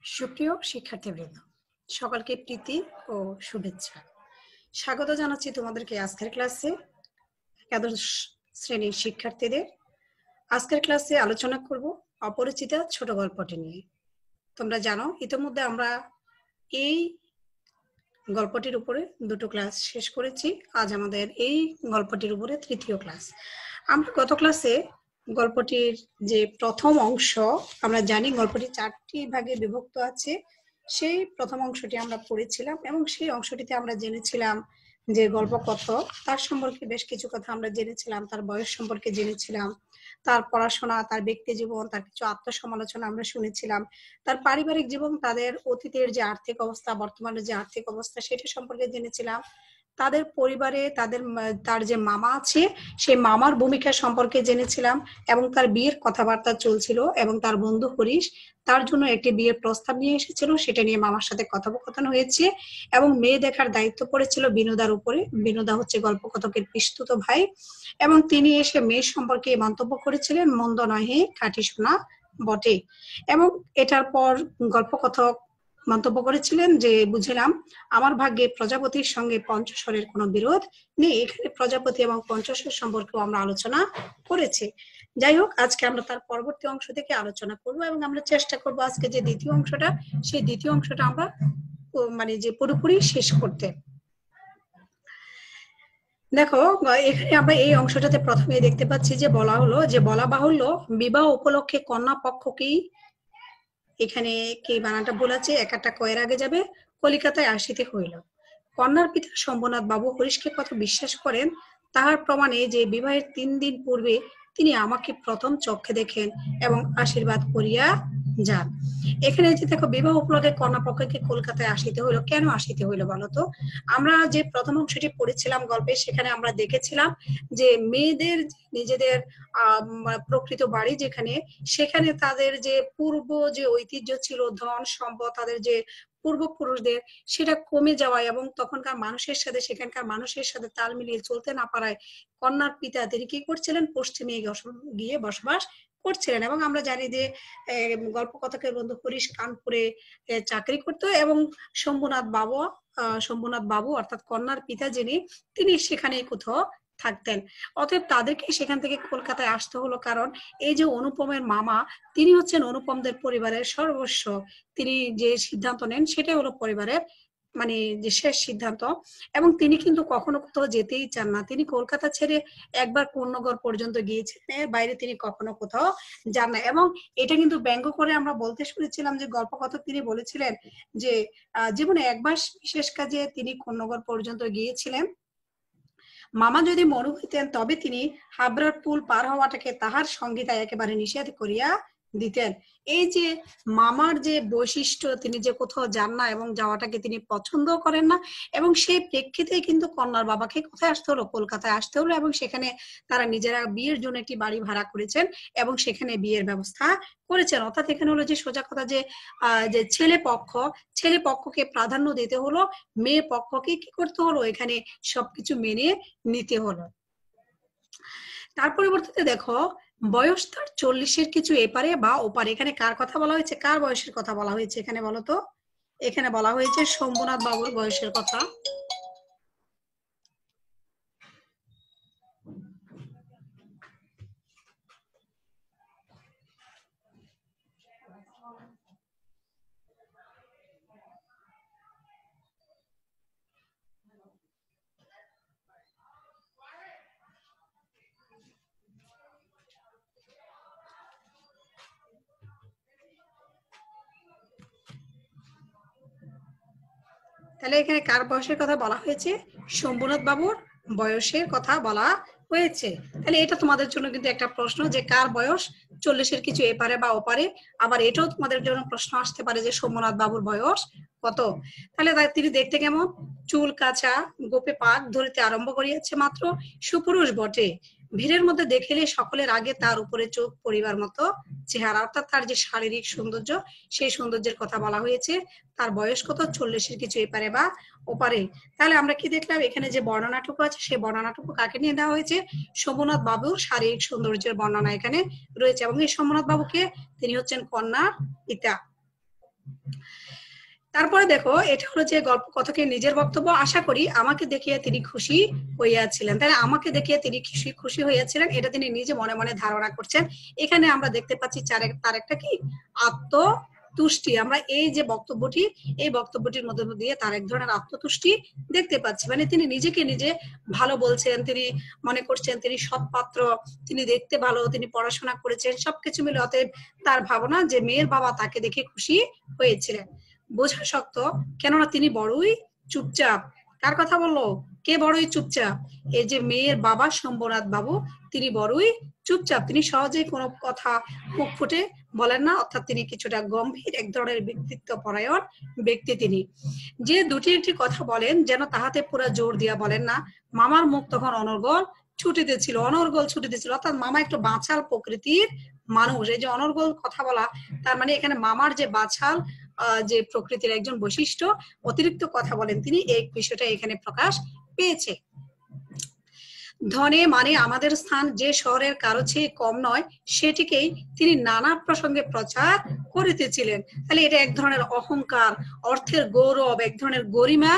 সুপ্রিয় শিক্ষার্থীবৃন্দ, সকলকে প্রীতি ও শুভেচ্ছা। স্বাগত জানাচ্ছি তোমাদেরকে আজকের ক্লাসে। একাদশ শ্রেণীর শিক্ষার্থীদের আজকের ক্লাসে আলোচনা করব অপরিচিতা ছোট গল্পটি নিয়ে। তোমরা জানো ইতিমধ্যে আমরা এই গল্পটির উপরে দুটো ক্লাস শেষ করেছি। আজ আমাদের এই গল্পটির উপরে তৃতীয় ক্লাস। আমরা গত ক্লাসে গল্পটির যে প্রথম অংশ, আমরা জানি গল্পটি 4টি ভাগে বিভক্ত আছে, সেই প্রথম অংশটি আমরা পড়েছিলাম এবং সেই অংশটিতে আমরা জেনেছিলাম যে গল্প কথক তার সম্পর্কে বেশ কিছু কথা আমরা জেনেছিলাম, তার বয়স সম্পর্কে জেনেছিলাম, তার পড়াশোনা, তার ব্যক্তি জীবন, তার কিছু আত্মসমালোচনা আমরা শুনেছিলাম, তার পারিবারিক জীবন, তাদের অতীতের যে আর্থিক অবস্থা, বর্তমানে যে আর্থিক অবস্থা সেটা সম্পর্কে জেনেছিলাম, তাদের পরিবারে তার যে মামা আছে সেই মামার ভূমিকা সম্পর্কে জেনেছিলাম এবং তার বিয়ের কথাবার্তা চলছিল এবং তার বন্ধু হরিশ তার জন্য একটি বিয়ের প্রস্তাব নিয়ে এসেছিল, সেটা নিয়ে মামার সাথে কথোপকথন হয়েছে এবং মেয়ে দেখার দায়িত্ব পড়েছিল বিনোদার উপরে। বিনোদা হচ্ছে গল্পকথকের পিসতুত ভাই এবং তিনি এসে মেয়ের সম্পর্কে মন্তব্য করেছিলেন, মন্দ নহে, খাঁটি সোনা বটে। এবং এটার পর গল্পকথক মন্তব্য করেছিলেন যে বুঝলাম আমার ভাগ্যে প্রজাপতির সঙ্গে পঞ্চস্বরের কোনো বিরোধ নেই। এখানে প্রজাপতি এবং পঞ্চস্বর সম্পর্কেও আমরা আলোচনা করেছি। যাই হোক, আজকে আমরা তার পরবর্তী অংশ থেকে আলোচনা করব এবং আমরা চেষ্টা করব আজকে যে দ্বিতীয় অংশটা, সেই দ্বিতীয় অংশটা আমরা যে পুরোপুরি শেষ করতে। দেখো, এখানে আমরা এই অংশটাতে প্রথমে দেখতে পাচ্ছি যে বলা বাহুল্য বিবাহ উপলক্ষে কন্যা পক্ষকেই, এখানে কি বানানটা ভুল আছে, একটা কয়ের আগে যাবে, কলিকাতায় আসিতে হইল। কন্যার পিতা শম্ভুনাথ বাবু হরিশকে কত বিশ্বাস করেন তাহার প্রমাণে যে বিবাহের 3 দিন পূর্বে তিনি আমাকে প্রথম চক্ষে দেখেন এবং আশীর্বাদ করিয়া যান। এখানে যে দেখো, বিবাহ উপলক্ষে কন্যা পক্ষকে কলকাতায় আসিতে হইলো। কেন আসিতে হইলো বলতো? আমরা যে প্রথম অংশটি পড়েছিলাম গল্পে, সেখানে আমরা দেখেছিলাম যে মেয়েদের নিজেদের প্রকৃত বাড়ি যেখানে, সেখানে তাদের যে পূর্ব যে ঐতিহ্য ছিল, ধন সম্পদ, তাদের যে পূর্বপুরুষদের, সেটা কমে যাওয়ায় এবং তখনকার মানুষের সাথে, সেখানকার মানুষের সাথে তাল মিলিয়ে চলতে না পারায় কন্যার পিতা তিনি কি করছিলেন, পশ্চিমে গিয়ে বসবাস করছিলেন। এবং আমরা জানি যে গল্পকথকের বন্ধু হরিশ কানপুরে চাকরি করতো এবং শম্ভুনাথ বাবু অর্থাৎ কন্যার পিতা যিনি, তিনি সেখানে কোথাও থাকতেন। অতএব তাদেরকে সেখান থেকে কলকাতায় আসতে হলো, কারণ এই যে অনুপমের মামা, তিনি হচ্ছেন অনুপমদের পরিবারের সর্বস্ব। তিনি যে সিদ্ধান্ত নেন সেটাই হলো পরিবারের যে শেষ সিদ্ধান্ত। এবং তিনি কিন্তু কখনো কোথাও যেতেই চান না। তিনি কলকাতা ছেড়ে একবার কোন্নগর পর্যন্ত গিয়েছেন, এর বাইরে তিনি কখনো কোথাও যান না। এবং এটা কিন্তু ব্যঙ্গ করে আমরা বলতে শুনেছিলাম যে গল্পকথক তিনি বলেছিলেন যে জীবনে একবার বিশেষ কাজে তিনি কোন্নগর পর্যন্ত গিয়েছিলেন। মামা যদি মনু হইতেন তবে তিনি হাবড়ার পুল পার হওয়াটাকে তাহার সংগীতায় একেবারে নিষেধ করিয়া দিতেন। এই যে মামার যে বৈশিষ্ট্য, তিনি যে কোথাও যান না এবং যাওয়াটাকে তিনি পছন্দ করেন না, এবং সেই প্রেক্ষিতে কিন্তু কন্যার বাবাকে কোথায় আসতে হলো, কলকাতায় আসতে হলো। এবং সেখানে তারা নিজেরা বিয়ের জন্য একটি বাড়ি ভাড়া করেছেন এবং সেখানে বিয়ের ব্যবস্থা করেছেন। অর্থাৎ এখানে হলো যে সোজা কথা যে ছেলে পক্ষকে প্রাধান্য দিতে হলো, মেয়ে পক্ষকে কি করতে হলো, এখানে সবকিছু মেনে নিতে হলো। তার পরিবর্তে দেখো, বয়স তার 40-এর কিছু এপারে বা ওপারে। এখানে কার কথা বলা হয়েছে, কার বয়সের কথা বলা হয়েছে এখানে বলতো? এখানে বলা হয়েছে শম্ভুনাথ বাবুর বয়সের কথা। তাহলে এখানে কার বয়সের কথা বলা হয়েছে? শম্ভুনাথ বাবুর বয়সের কথা বলা হয়েছে। তাহলে এটা তোমাদের জন্য কিন্তু একটা প্রশ্ন যে কার বয়স 40-এর কিছু এপারে বা ওপারে। আবার এটাও তোমাদের জন্য প্রশ্ন আসতে পারে যে শম্ভুনাথ বাবুর বয়স কত। তাহলে তিনি দেখতে কেমন? চুল কাঁচা, গোপে পাক ধরিতে আরম্ভ করিয়াছে মাত্র, সুপুরুষ বটে। ভিড়ের মধ্যে দেখিলে সকলের আগে তার উপরে চোখ পড়িবার মতো চেহারা, অর্থাৎ তার যে শারীরিক সৌন্দর্য, সেই সৌন্দর্যের কথা বলা হয়েছে। তার বয়স কত? 40-এর কিছু এপারে বা ওপারে। তাহলে আমরা কি দেখলাম, এখানে যে বর্ণনাটুকু আছে সেই বর্ণনাটুকু কাকে নিয়ে দেওয়া হয়েছে? শম্ভুনাথ বাবুর শারীরিক সৌন্দর্যের বর্ণনা এখানে রয়েছে। এবং এই শম্ভুনাথ বাবুকে, তিনি হচ্ছেন কন্যার পিতা। তারপরে দেখো, এটা হলো যে গল্প কথকের নিজের বক্তব্য। আশা করি আমাকে দেখিয়ে তিনি খুশি হইয়াছিলেন। তাহলে আমাকে দেখিয়ে তিনি খুশি হইয়াছিলেন, এটা তিনি নিজে মনে মনে ধারণা করছেন। এখানে আমরা দেখতে পাচ্ছি তার একটা কি আত্মতুষ্টি। আমরা এই যে বক্তব্যটি, এই বক্তব্যটির মধ্যে দিয়ে তার এক ধরনের আত্মতুষ্টি দেখতে পাচ্ছি। মানে তিনি নিজেকে নিজে ভালো বলছেন, তিনি মনে করছেন তিনি সৎপাত্র, তিনি দেখতে ভালো, তিনি পড়াশোনা করেছেন, সবকিছু মিলে অতএব তার ভাবনা যে মেয়ের বাবা তাকে দেখে খুশি হয়েছিলেন। বোঝা শক্ত, কেননা তিনি বড়ই চুপচাপ। কার কথা বললো? কে বড়ই চুপচাপ? এই যে মেয়ের বাবা শম্ভুনাথ বাবু, তিনি বড়ই চুপচাপ। তিনি সহজেই কোনো কথা মুখ ফুটে বলেন না, অর্থাৎ তিনি কিছুটা গম্ভীর এক ধরনের ব্যক্তিত্ব পরায়ণ ব্যক্তি তিনি। যে দুটি একটি কথা বলেন যেন তাহাতে পুরো জোর দিয়া বলেন না। মামার মুখ তখন অনর্গল ছুটিতেছিল, অনর্গল ছুটিতেছিল, অর্থাৎ মামা একটু বাছাল প্রকৃতির মানুষ। এই যে অনর্গল কথা বলা, তার মানে এখানে মামার যে বাছাল যে প্রকৃতির একজন বৈশিষ্ট্য, অতিরিক্ত কথা বলেন তিনি, এই বিষয়টা এখানে প্রকাশ পেয়েছে। ধনে মানে আমাদের স্থান যে শহরের কারো চেয়ে কম নয়, সেটিকেই তিনি নানা প্রসঙ্গে প্রচার করিতেছিলেন। তাহলে এটা এক ধরনের অহংকার, অর্থের গৌরব, এক ধরনের গরিমা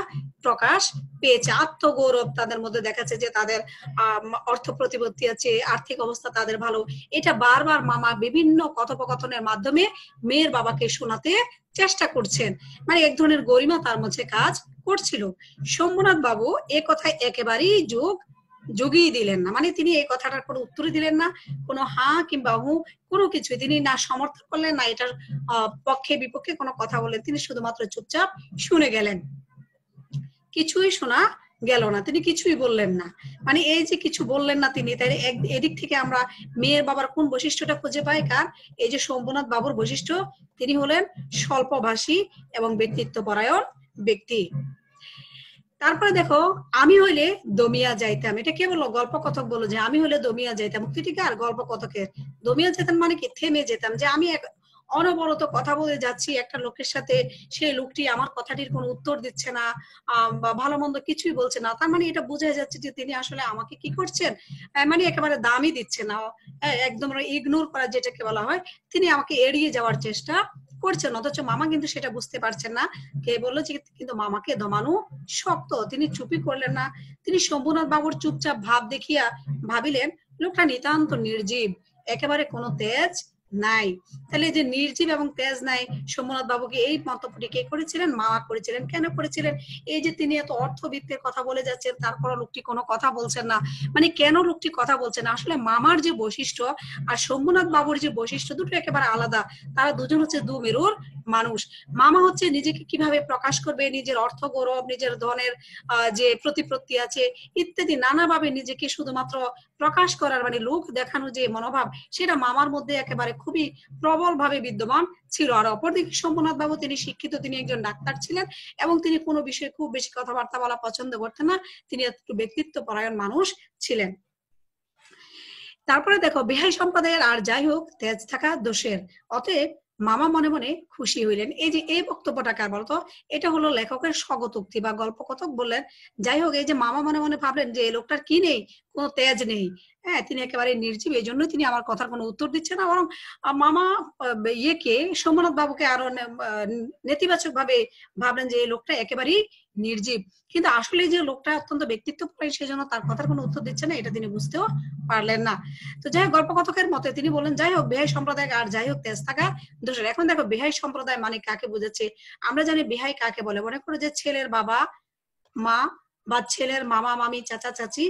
প্রকাশ পেয়েছে, আত্মগৌরব তাদের মধ্যে দেখাচ্ছে যে তাদের অর্থ প্রতিপত্তি আছে, আর্থিক অবস্থা তাদের ভালো। এটা বারবার মামা বিভিন্ন কথোপকথনের মাধ্যমে মেয়ের বাবাকে শোনাতে চেষ্টা করছেন। মানে এক ধরনের গরিমা তার মধ্যে কাজ করছিল। শম্ভুনাথ বাবু এ কথায় একেবারেই যোগই দিলেন না। মানে তিনি এই কথাটার কোনো উত্তরই দিলেন না, কোনো হা কিংবা হু কোনো কিছু তিনি না সমর্থন করলেন, না এটার পক্ষে বিপক্ষে কোনো কথা বললেন। তিনি শুধুমাত্র চুপচাপ শুনে গেলেন, কিছুই শোনা গেল না, তিনি কিছুই বললেন না। মানে এই যে কিছু বললেন না তিনি, তাই এদিক থেকে আমরা মেয়ের বাবার কোন বৈশিষ্ট্যটা খুঁজে পাই? কার? এই যে শম্ভুনাথ বাবুর বৈশিষ্ট্য। তিনি হলেন স্বল্পভাষী এবং ব্যক্তিত্ব পরায়ণ ব্যক্তি। তারপরে দেখো, আমি হইলে দমিয়া যাইতাম। এটা কে বললো? গল্প কথক বললো যে আমি হইলে দমিয়া যাইতাম। উক্তিটিকে আর গল্প কথকের। দমিয়া যেতাম মানে কি? থেমে যেতাম, যে আমি অনবরত কথা বলে যাচ্ছি একটা লোকের সাথে, সেই লোকটি আমার কথাটির কোনো উত্তর দিচ্ছে না বা ভালো মন্দ কিছুই বলছে না। তার মানে এটা বোঝা যাচ্ছে যে তিনি আসলে আমাকে কি করছেন, মানে একেবারে দামই দিচ্ছে না, একদম ইগনোর করা যেটাকে বলা হয়, তিনি আমাকে এড়িয়ে যাওয়ার চেষ্টা করছেন। অথচ মামা কিন্তু সেটা বুঝতে পারছেন না। কে বললো যে কিন্তু মামাকে দমানো শক্ত, তিনি চুপই করলেন না। তিনি শম্ভুনাথ বাবুর চুপচাপ ভাব দেখিয়া ভাবিলেন লোকটা নিতান্ত নির্জীব, একেবারে কোনো তেজ নাই। তাহলে যে নির্জীব এবং তেজ নাই, শম্ভুনাথ বাবুকে এই মন্তব্যটি কে করেছিলেন? মামা করেছিলেন। কেন করেছিলেন? এই যে তিনি এত অর্থবিত্তের কথা বলে যাচ্ছেন, তারপর লোকটি কোনো কথা বলছেন না। মানে কেন লোকটি কথা বলছেন না? আসলে মামার যে বৈশিষ্ট্য আর শম্ভুনাথ বাবুর যে বৈশিষ্ট্য, দুটো একেবারে আলাদা। তারা দুজন হচ্ছে দু মেরুর মানুষ। মামা হচ্ছে নিজেকে কিভাবে প্রকাশ করবে, নিজের অর্থ গৌরব, নিজের ধনের যে প্রতিপত্তি আছে ইত্যাদি নানাভাবে নিজেকে শুধুমাত্র প্রকাশ করার, মানে লোক দেখানো যে মনোভাব, সেটা মামার মধ্যে একেবারে খুবই প্রবল ভাবে বিদ্যমান ছিল। আর অপরদিকে শম্ভুনাথ বাবু তিনি শিক্ষিত, তিনি একজন ডাক্তার ছিলেন এবং তিনি কোনো বিষয়ে খুব বেশি কথাবার্তা বলা পছন্দ করতেন না, তিনি একটু ব্যক্তিত্ব পরায়ণ মানুষ ছিলেন। তারপরে দেখো, বেহাই সম্প্রদায়ের আর যাই হোক তেজ থাকা দোষের, অতএব মামা মনে মনে খুশি হইলেন। এই যে এই বক্তব্যটা কার বলতো? এটা হলো লেখকের স্বগতোক্তি বা গল্প কথক বললেন। যাই হোক, এই যে মামা মনে মনে ভাবলেন যে এই লোকটার কি নেই, কোনো তেজ নেই, হ্যাঁ তিনি একেবারে নির্জীব, এই জন্য তিনি আমার কথার কোনো উত্তর দিচ্ছে না। বরং মামা ইয়েকে সোমনাথ বাবুকে আরো নেতিবাচক ভাবে ভাবলেন যে এই লোকটা একেবারেই নির্জীব। কিন্তু আসলে যে লোকটা অত্যন্ত ব্যক্তিত্ব পরায়ণ, সেই জন্য তার কথার কোনো উত্তর দিচ্ছে না, এটা তিনি বুঝতেও পারলেন না। তো যাই হোক, গল্প কথকের মতে তিনি বললেন যাই হোক বেহাই সম্প্রদায় আর যাই হোক তেজ থাকা দোষের। এখন দেখো, বেহাই সম্প্রদায় মানে কাকে বোঝাচ্ছে? আমরা জানি বেহাই কাকে বলে। মনে করো যে ছেলের বাবা মা বা ছেলের মামা মামি চাচা চাচি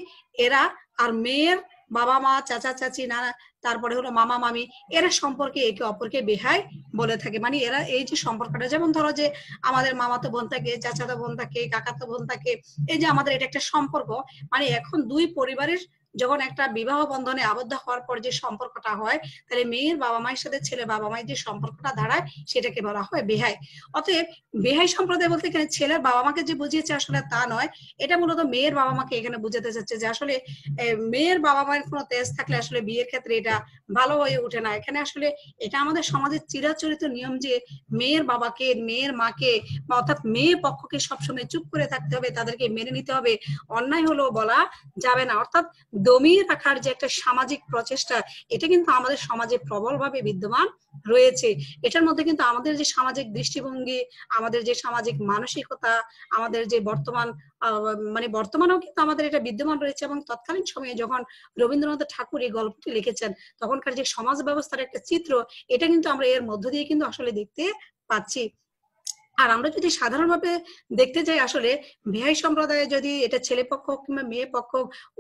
এরা, আর মেয়ের বাবা মা চাচা চাচি না, তারপরে হলো মামা মামি, এরা সম্পর্কে একে অপরকে বেহাই বলে থাকে। মানে এরা এই যে সম্পর্কটা, যেমন ধরো যে আমাদের মামাতো বোন থাকে, চাচাতো বোন থাকে, কাকাতো বোন থাকে, এই যে আমাদের এটা একটা সম্পর্ক। মানে এখন দুই পরিবারের যখন একটা বিবাহ বন্ধনে আবদ্ধ হওয়ার পর যে সম্পর্কটা হয়, তাহলে মেয়ের বাবা মায়ের সাথে ছেলে বাবা মায়ের যে সম্পর্কটা দাঁড়ায়, সেটাকে বলা হয় বেহাই। অতএব বেহাই সম্প্রদায় বলতে এখানে ছেলের বাবা মাকে যে বুঝিয়েছে আসলে তা নয়, এটা মূলত মেয়ের বাবা মাকে এখানে বুঝাতে চাচ্ছে যে আসলে মেয়ের বাবা মায়ের কোনো তেজ থাকলে আসলে বিয়ের ক্ষেত্রে এটা ভালো হয়ে ওঠে না। এখানে আসলে এটা আমাদের সমাজের চিরাচরিত নিয়ম যে মেয়ের বাবাকে, মেয়ের মাকে, বা অর্থাৎ মেয়ে পক্ষকে সবসময় চুপ করে থাকতে হবে, তাদেরকে মেনে নিতে হবে, অন্যায় হলেও বলা যাবে না। অর্থাৎ দমিয়ে রাখার যে একটা সামাজিক প্রচেষ্টা, এটা কিন্তু আমাদের সমাজে প্রবলভাবে বিদ্যমান রয়েছে। এটার মধ্যে কিন্তু আমাদের যে সামাজিক দৃষ্টিভঙ্গি, আমাদের যে সামাজিক মানসিকতা, আমাদের যে বর্তমান মানে বর্তমানেও কিন্তু আমাদের এটা বিদ্যমান রয়েছে। এবং তৎকালীন সময়ে যখন রবীন্দ্রনাথ ঠাকুর এই গল্পটি লিখেছেন, তখনকার যে সমাজ ব্যবস্থার একটা চিত্র, এটা কিন্তু আমরা এর মধ্য দিয়ে কিন্তু আসলে দেখতে পাচ্ছি। আর আমরা যদি সাধারণভাবে দেখতে যাই, আসলে বিহাই সম্প্রদায়ে যদি এটা ছেলে পক্ষ কিংবা মেয়ে পক্ষ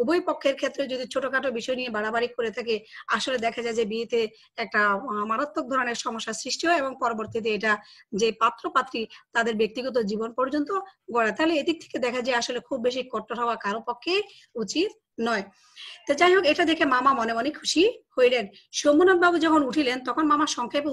উভয় পক্ষের ক্ষেত্রে যদি ছোটখাটো বিষয় নিয়ে বাড়াবাড়ি করে থাকে, আসলে দেখা যায় যে বিয়েতে একটা মারাত্মক ধরনের সমস্যার সৃষ্টি হয় এবং পরবর্তীতে এটা যে পাত্র পাত্রী তাদের ব্যক্তিগত জীবন পর্যন্ত গড়া। তাহলে এদিক থেকে দেখা যায় আসলে খুব বেশি কট্টর হওয়া কারো পক্ষে উচিত নয়। তো যাই হোক, এটা দেখে মামা মনে মনে খুশি হইলেন। শম্ভুনাথ বাবু যখন উঠিলেন, তখন মামা সংক্ষেপে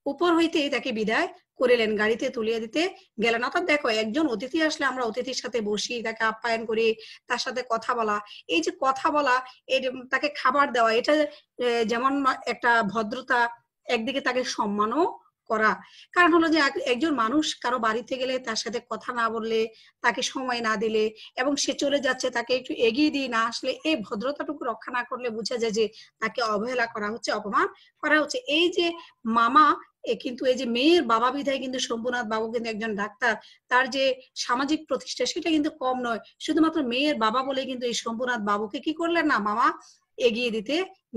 উপর হইতেই তাকে বিদায় করিলেন, গাড়িতে তুলিয়ে দিতে গেলেন। অর্থাৎ দেখো, একজন অতিথি আসলে আমরা অতিথির সাথে বসি, তাকে আপ্যায়ন করি, তার সাথে কথা বলা, এই যে কথা বলা, এই তাকে খাবার দেওয়া, এটা যেমন একটা ভদ্রতা, একদিকে তাকে সম্মানও করা। কারণ হলো যে একজন মানুষ কারো বাড়িতে গেলে তার সাথে কথা না বললে, তাকে সময় না দিলে এবং সে চলে যাচ্ছে, তাকে একটু এগিয়ে দিয়ে না আসলে, এই ভদ্রতাটুকু রক্ষা না করলে বোঝা যায় যে তাকে অবহেলা করা হচ্ছে, অপমান করা হচ্ছে। এই যে মামা কিন্তু এই যে মেয়ের বাবা বিধায় কিন্তু শম্ভুনাথ বাবু কিন্তু একজন ডাক্তার, তার যে সামাজিক প্রতিষ্ঠা সেটা কিন্তু কম নয়। শুধুমাত্র মেয়ের বাবা বলে কিন্তু এই শম্ভুনাথ বাবুকে কি করলেন না, মামা এগিয়ে দিতে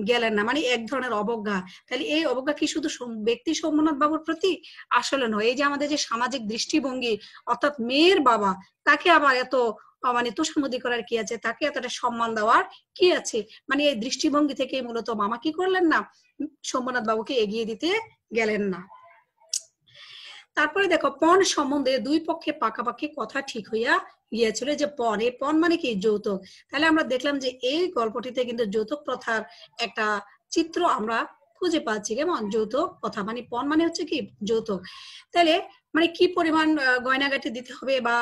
গেলেন না, মানে এক ধরনের অবজ্ঞা। তাহলে এই অবজ্ঞা কি শুধু ব্যক্তি শম্ভুনাথ বাবুর প্রতি? আসলে নয়। এই যে আমাদের যে সামাজিক দৃষ্টিভঙ্গি, অর্থাৎ মেয়ের বাবা, তাকে আবার এত মানে তোষামোদী করার কি আছে, তাকে এতটা সম্মান দেওয়ার কি আছে? মানে এই দৃষ্টিভঙ্গি থেকে মূলত মামা কি করলেন না, শম্ভুনাথ বাবুকে এগিয়ে দিতে গেলেন না। তারপরে দেখো, পণ সম্বন্ধে দুই পক্ষে পাকাপাকি কথা ঠিক হইয়া গিয়েছিল। যে পণ, এই পণ মানে কি, যৌতুক। তাহলে আমরা দেখলাম যে এই গল্পটিতে কিন্তু যৌতুক প্রথার একটা চিত্র আমরা খুঁজে পাচ্ছি। কেমন যৌতুক প্রথা, মানে পণ মানে হচ্ছে কি, যৌতুক। তাহলে মানে কি পরিমাণ গয়নাগাটি দিতে হবে বা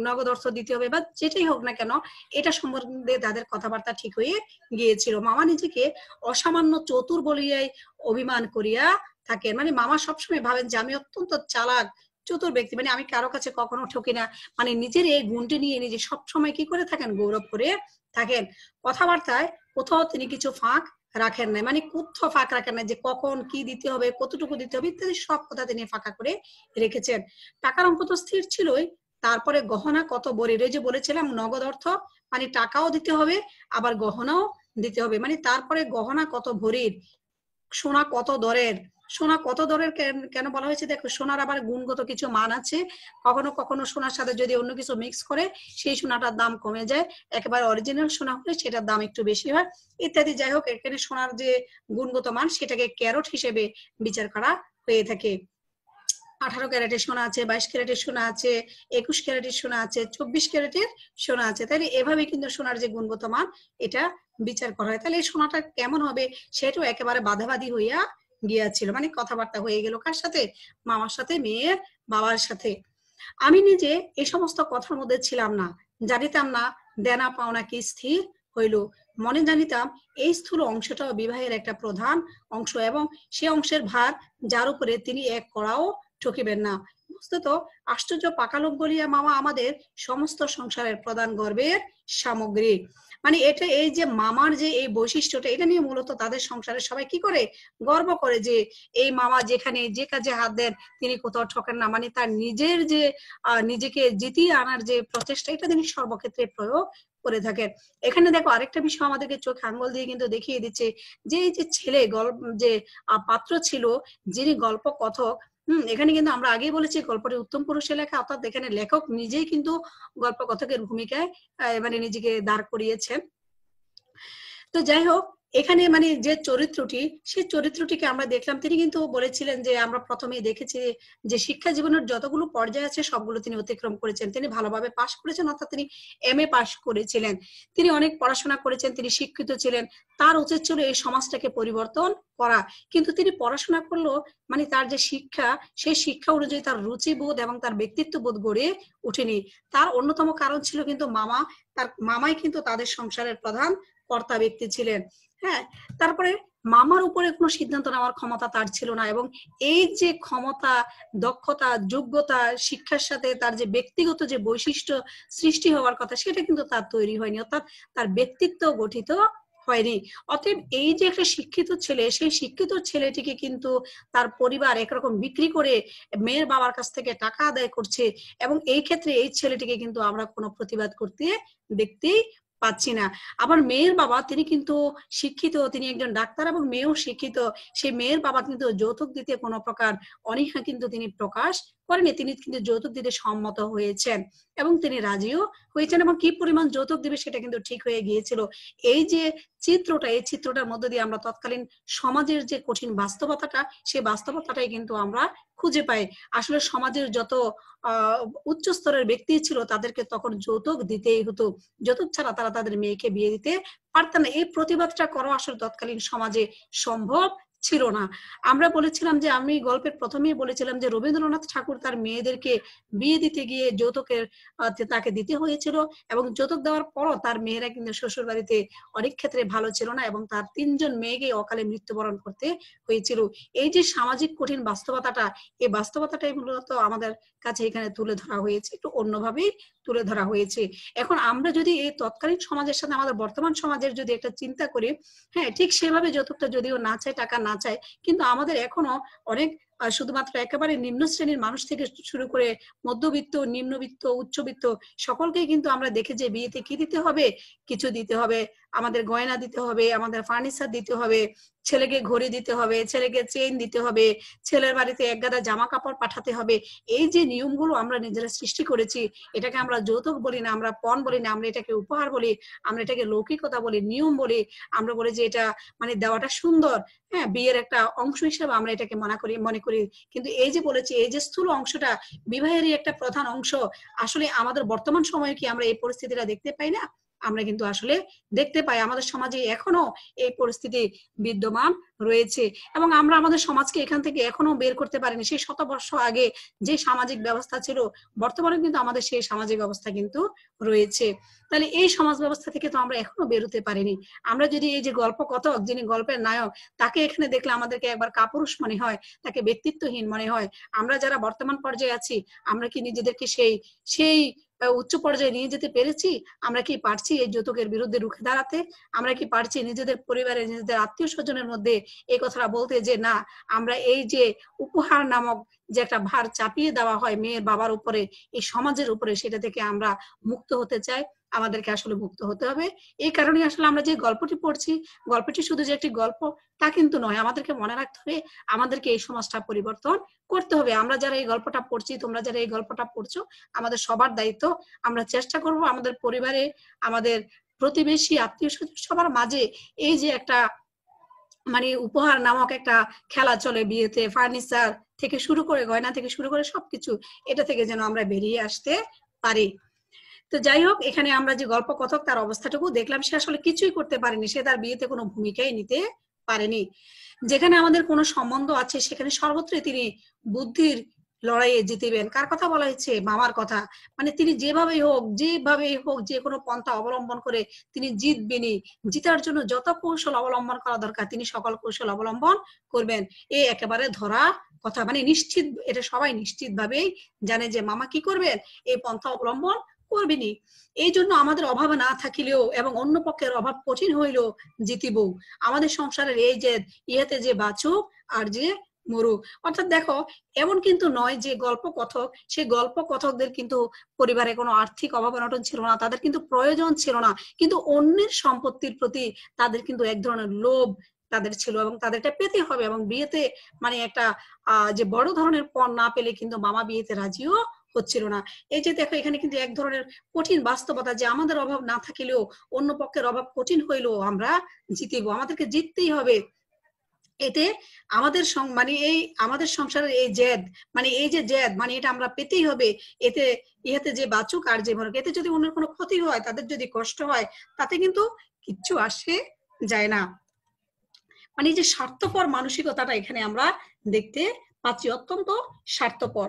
নগদ অর্থ দিতে হবে বা যেটাই হোক না কেন, এটা সম্বন্ধে তাদের কথাবার্তা ঠিক হয়ে গিয়েছিল। মামা নিজেকে অসামান্য চতুর বলিয়াই অভিমান করিয়া থাকে। মানে মামা সবসময় ভাবেন যে আমি অত্যন্ত চালাক চতুর ব্যক্তি, মানে আমি কারো কাছে কখনো ঠকি না। মানে নিজের এই গুণটি নিয়ে নিজে সবসময় কি করে থাকেন, গৌরব করে থাকেন। কথাবার্তায় কোথাও তিনি কিছু ফাঁক রাখেন না, মানে কোথাও ফাঁক রাখেন না, যে কখন কি দিতে হবে, কতটুকু দিতে হবে ইত্যাদি সব কথা তিনি ফাঁকা করে রেখেছেন। টাকার অঙ্ক তো স্থির ছিলই, তারপরে গহনা কত ভরির, এই যে বলেছিলাম নগদ অর্থ, মানে টাকাও দিতে হবে আবার গহনাও দিতে হবে, মানে তারপরে গহনা কত ভরির, সোনা কত দরের। সোনা কত দরের কেন বলা হয়েছে, দেখো সোনার আবার গুণগত কিছু মান আছে। কখনো কখনো সোনার সাথে যদি অন্য কিছু মিক্স করে সেই সোনাটার দাম কমে যায়, একেবারে অরিজিনাল সোনা হলে সেটার দাম একটু বেশি হয় ইত্যাদি। যাই হোক, এখানে সোনার যে গুণগত মান সেটাকে ক্যারট হিসেবে বিচার করা হয়ে থাকে। 18 ক্যারেটের সোনা আছে, 22 ক্যারেটের সোনা আছে, 21 ক্যারেটের সোনা আছে, 24 ক্যারেটের সোনা আছে। তাহলে এভাবে কিন্তু সোনার যে গুণগত মান এটা বিচার করা হয়। তাহলে এই সোনাটা কেমন হবে সেটাও একেবারে বাধাবাধি হইয়া গিয়াছিল, মানে কথাবার্তা হয়ে গেল কার সাথে, মামার সাথে, মেয়ের বাবার সাথে। আমি নিজে এই সমস্ত কথার মধ্যে ছিলাম না, জানিতাম না দেনা পাওনা কি স্থির হইল। মনে জানিতাম এই স্থূল অংশটাও বিবাহের একটা প্রধান অংশ এবং সে অংশের ভার যার উপরে তিনি এক কড়াও ঠকিবেন না। বস্তুত আশ্চর্য পাকালোক বলিয়া মামা আমাদের সমস্ত সংসারের প্রধান গর্বের সামগ্রী। মানে এটা, এই যে মামার যে এই বৈশিষ্ট্যটা, এটা নিয়ে মূলত তাদের সংসারে সবাই কি করে, গর্ব করে যে এই মামা যেখানে যে কাজে হাত দেন তিনি কোথাও ঠকেন না। মানে তার নিজের যে নিজেকে জিতিয়ে আনার যে প্রচেষ্টা, এটা তিনি সর্বক্ষেত্রে প্রয়োগ করে থাকেন। এখানে দেখো আরেকটা বিষয় আমাদেরকে চোখে আঙ্গুল দিয়ে কিন্তু দেখিয়ে দিচ্ছে, যে এই যে ছেলে গল্প যে পাত্র ছিল, যিনি গল্প কথক, এখানে কিন্তু আমরা আগেই বলেছি গল্পটি উত্তম পুরুষের লেখা, অর্থাৎ এখানে লেখক নিজেই কিন্তু গল্প কথকের ভূমিকায় মানে নিজেকে দাঁড় করিয়েছেন। তো যাই হোক, এখানে মানে যে চরিত্রটি, সেই চরিত্রটিকে আমরা দেখলাম, তিনি কিন্তু বলেছিলেন যে আমরা প্রথমেই দেখেছি যে শিক্ষা জীবনের যতগুলো পর্যায় আছে সবগুলো তিনি অতিক্রম করেছেন। তিনি ভালোভাবে পাশ করেছেন, অর্থাৎ তিনি MA পাশ করেছিলেন, তিনি অনেক পড়াশোনা করেছেন, তিনি শিক্ষিত ছিলেন। তার উচিত ছিল এই সমাজটাকে পরিবর্তন করা, কিন্তু তিনি পড়াশোনা করলো, মানে তার যে শিক্ষা, সেই শিক্ষা অনুযায়ী তার রুচিবোধ এবং তার ব্যক্তিত্ব বোধ গড়ে উঠেনি। তার অন্যতম কারণ ছিল কিন্তু মামা, তার মামাই কিন্তু তাদের সংসারের প্রধান কর্তা ব্যক্তি ছিলেন। হ্যাঁ, তারপরে মামার উপরে কোনো সিদ্ধান্ত নেওয়ার ক্ষমতা তার ছিল না, এবং এই যে ক্ষমতা, দক্ষতা, যোগ্যতা, শিক্ষার সাথে তার যে ব্যক্তিগত যে বৈশিষ্ট্য সৃষ্টি হওয়ার কথা সেটা কিন্তু তার তৈরি হয়নি, অর্থাৎ তার ব্যক্তিত্ব গঠিত হয়নি। অতএব এই যে একটা শিক্ষিত ছেলে, সেই শিক্ষিত ছেলেটিকে কিন্তু তার পরিবার একরকম বিক্রি করে মেয়ের বাবার কাছ থেকে টাকা আদায় করছে, এবং এই ক্ষেত্রে এই ছেলেটিকে কিন্তু আমরা কোনো প্রতিবাদ করতে দেখতেই পাচ্ছি না। আবার মেয়ের বাবা তিনি কিন্তু শিক্ষিত, তিনি একজন ডাক্তার এবং মেয়েও শিক্ষিত। সেই মেয়ের বাবা কিন্তু যৌতুক দিতে কোনো প্রকার অনীহা কিন্তু তিনি প্রকাশ করেনি, তিনি কিন্তু যৌতুক দিতে সম্মত হয়েছেন এবং তিনি রাজিও হয়েছেন, এবং কি পরিমাণ যৌতুক দিবে সেটা কিন্তু ঠিক হয়ে গিয়েছিল। এই যে চিত্রটা, এই চিত্রটার মধ্যে দিয়ে আমরা তৎকালীন সমাজের যে কঠিন বাস্তবতাটা, সেই বাস্তবতাটাই কিন্তু আমরা খুঁজে পাই। আসলে সমাজের যত উচ্চ স্তরের ব্যক্তি ছিল তাদেরকে তখন যৌতুক দিতেই হতো, যৌতুক ছাড়া তারা তাদের মেয়েকে বিয়ে দিতে পারতেন না। এই প্রতিবাদটা করা আসলে তৎকালীন সমাজে সম্ভব ছিল না। আমরা বলেছিলাম যে, আমি গল্পের প্রথমেই বলেছিলাম যে রবীন্দ্রনাথ ঠাকুর তার মেয়েদেরকে বিয়ে দিতে গিয়ে যৌতুকের তাকে দিতে হয়েছিল, এবং যৌতুক দেওয়ার পরও তার মেয়েরা কিন্তু শ্বশুর বাড়িতে অনেক ক্ষেত্রে ভালো ছিল না, এবং তার 3জন মেয়েকে অকালে মৃত্যুবরণ করতে হয়েছিল। এই যে সামাজিক কঠিন বাস্তবতাটা, এই বাস্তবতাটাই মূলত আমাদের কাছে এখানে তুলে ধরা হয়েছে, একটু অন্যভাবেই তুলে ধরা হয়েছে। এখন আমরা যদি এই তৎকালীন সমাজের সাথে আমাদের বর্তমান সমাজের যদি একটা চিন্তা করি, হ্যাঁ ঠিক সেভাবে যৌতুকটা যদিও না চায়, টাকা না চায়, কিন্তু আমাদের এখনো অনেক শুধুমাত্র একেবারে নিম্ন শ্রেণীর মানুষ থেকে শুরু করে মধ্যবিত্ত, নিম্নবিত্ত, উচ্চবিত্ত সকলকেই কিন্তু আমরা দেখে যে বিয়েতে কি দিতে হবে, কিছু দিতে হবে, আমাদের গয়না দিতে হবে, আমাদের ফার্নিচার দিতে হবে, ছেলেকে ঘড়ি দিতে হবে, ছেলেকে চেইন দিতে হবে, ছেলের বাড়িতে এক গাদা জামা কাপড় পাঠাতে হবে। এই যে নিয়মগুলো আমরা নিজেরা সৃষ্টি করেছি, এটাকে আমরা যৌতুক বলি না, আমরা পণ বলি না, আমরা এটাকে উপহার বলি, আমরা এটাকে লৌকিকতা বলি, নিয়ম বলি, আমরা বলি যে এটা মানে দেওয়াটা সুন্দর, হ্যাঁ বিয়ের একটা অংশ হিসেবে আমরা এটাকে মনে করি। কিন্তু এই যে বলেছি, এই যে স্থূল অংশটা বিবাহেরই একটা প্রধান অংশ, আসলে আমাদের বর্তমান সময়ে কি আমরা এই পরিস্থিতিটা দেখতে পাই না? আমরা কিন্তু আসলে দেখতে পাই আমাদের সমাজে এখনো এই পরিস্থিতি বিদ্যমান রয়েছে, এবং আমরা আমাদের সমাজকে এখান থেকে এখনো বের করতে পারিনি। সেই শতবর্ষ আগে যে সামাজিক ব্যবস্থা ছিল, বর্তমানে কিন্তু আমাদের সেই সামাজিক ব্যবস্থা কিন্তু রয়েছে। তাহলে এই সমাজ ব্যবস্থা থেকে তো আমরা এখনো বেরোতে পারিনি। আমরা যদি এই যে গল্প কথক, যিনি গল্পের নায়ক, তাকে এখানে দেখলে আমাদেরকে একবার কাপুরুষ মনে হয়, তাকে ব্যক্তিত্বহীন মনে হয়। আমরা যারা বর্তমান পর্যায়ে আছি, আমরা কি নিজেদেরকে সেই সেই উচ্চ পর্যায়ে নিয়ে যেতে পেরেছি? আমরা কি পারছি এই যৌতুকের বিরুদ্ধে রুখে দাঁড়াতে? আমরা কি পারছি নিজেদের পরিবারে, নিজেদের আত্মীয় স্বজনের মধ্যে এই কথাটা বলতে যে না, আমরা এই যে উপহার নামক যে একটা ভার চাপিয়ে দেওয়া হয় মেয়ের বাবার উপরে, এই সমাজের উপরে, সেটা থেকে আমরা মুক্ত হতে চাই। আমাদেরকে আসলে মুক্ত হতে হবে। এই কারণে আসলে আমরা যে গল্পটি পড়ছি, গল্পটি শুধু যে একটি গল্প তা কিন্তু নয়। আমাদেরকে মনে রাখতে হবে, আমাদেরকে এই সমাজটা পরিবর্তন করতে হবে। আমরা যারা এই গল্পটা পড়ছি, তোমরা যারা এই গল্পটা পড়ছো, আমাদের সবার দায়িত্ব, আমরা চেষ্টা করব আমাদের পরিবারে, আমাদের প্রতিবেশী, আত্মীয় স্বজন সবার মাঝে এই যে একটা মানে উপহার নামক একটা খেলা চলে বিয়েতে, ফার্নিচার থেকে শুরু করে, গয়না থেকে শুরু করে সবকিছু, এটা থেকে যেন আমরা বেরিয়ে আসতে পারি। তো যাই হোক, এখানে আমরা যে গল্প কথক তার অবস্থাটুকু দেখলাম, সে আসলে কিছুই করতে পারেনি, সে তার বিয়েতে কোনো ভূমিকাই নিতে পারেনি। যেখানে আমাদের কোনো সম্বন্ধ আছে সেখানে সর্বত্রই তিনি বুদ্ধির লড়াইয়ে জিতিবেন। কার কথা বলা হয়েছে? মামার কথা। মানে তিনি যেভাবেই হোক, যে কোনো পন্থা অবলম্বন করে তিনি জিতবেনই। জিতার জন্য যত কৌশল অবলম্বন করা দরকার তিনি সকল কৌশল অবলম্বন করবেন। এই একেবারে ধরা কথা, মানে নিশ্চিত, এটা সবাই নিশ্চিত ভাবেই জানে যে মামা কি করবেন, এই পন্থা অবলম্বন করবেনি। এই জন্য আমাদের অভাব না থাকিলেও এবং অন্য পক্ষের অভাব কঠিন হইলেও জিতিব। আমাদের সংসারের এই যে ইয়েতে যে বাঁচুক আর যে মরুক। অর্থাৎ দেখো, এমন কিন্তু নয় যে গল্প কথক, সেই গল্প কথকদের কিন্তু পরিবারে কোনো আর্থিক অভাব অনটন ছিল না, তাদের কিন্তু প্রয়োজন ছিল না, কিন্তু অন্যের সম্পত্তির প্রতি তাদের কিন্তু এক ধরনের লোভ তাদের ছিল, এবং তাদেরটা পেতে হবে। এবং বিয়েতে মানে একটা যে বড় ধরনের পণ না পেলে কিন্তু মামা বিয়েতে রাজিও হচ্ছিল না। এই যে দেখো, এখানে কিন্তু এক ধরনের কঠিন বাস্তবতা যে আমাদের অভাব না থাকিলেও অন্য পক্ষের অভাব কঠিন হইলেও আমরা জিতিব, আমাদেরকে জিততেই হবে। এতে আমাদের মানে এই আমাদের সংসারের এই জেদ, মানে এই যে জেদ, মানে এটা আমরা পেতেই হবে। এতে ইহাতে যে বাঁচুক আর যে মরুক, এতে যদি অন্যের কোনো ক্ষতি হয়, তাদের যদি কষ্ট হয়, তাতে কিন্তু কিচ্ছু আসে যায় না। মানে এই যে স্বার্থপর মানসিকতাটা এখানে আমরা দেখতে পাচ্ছি, অত্যন্ত স্বার্থপর।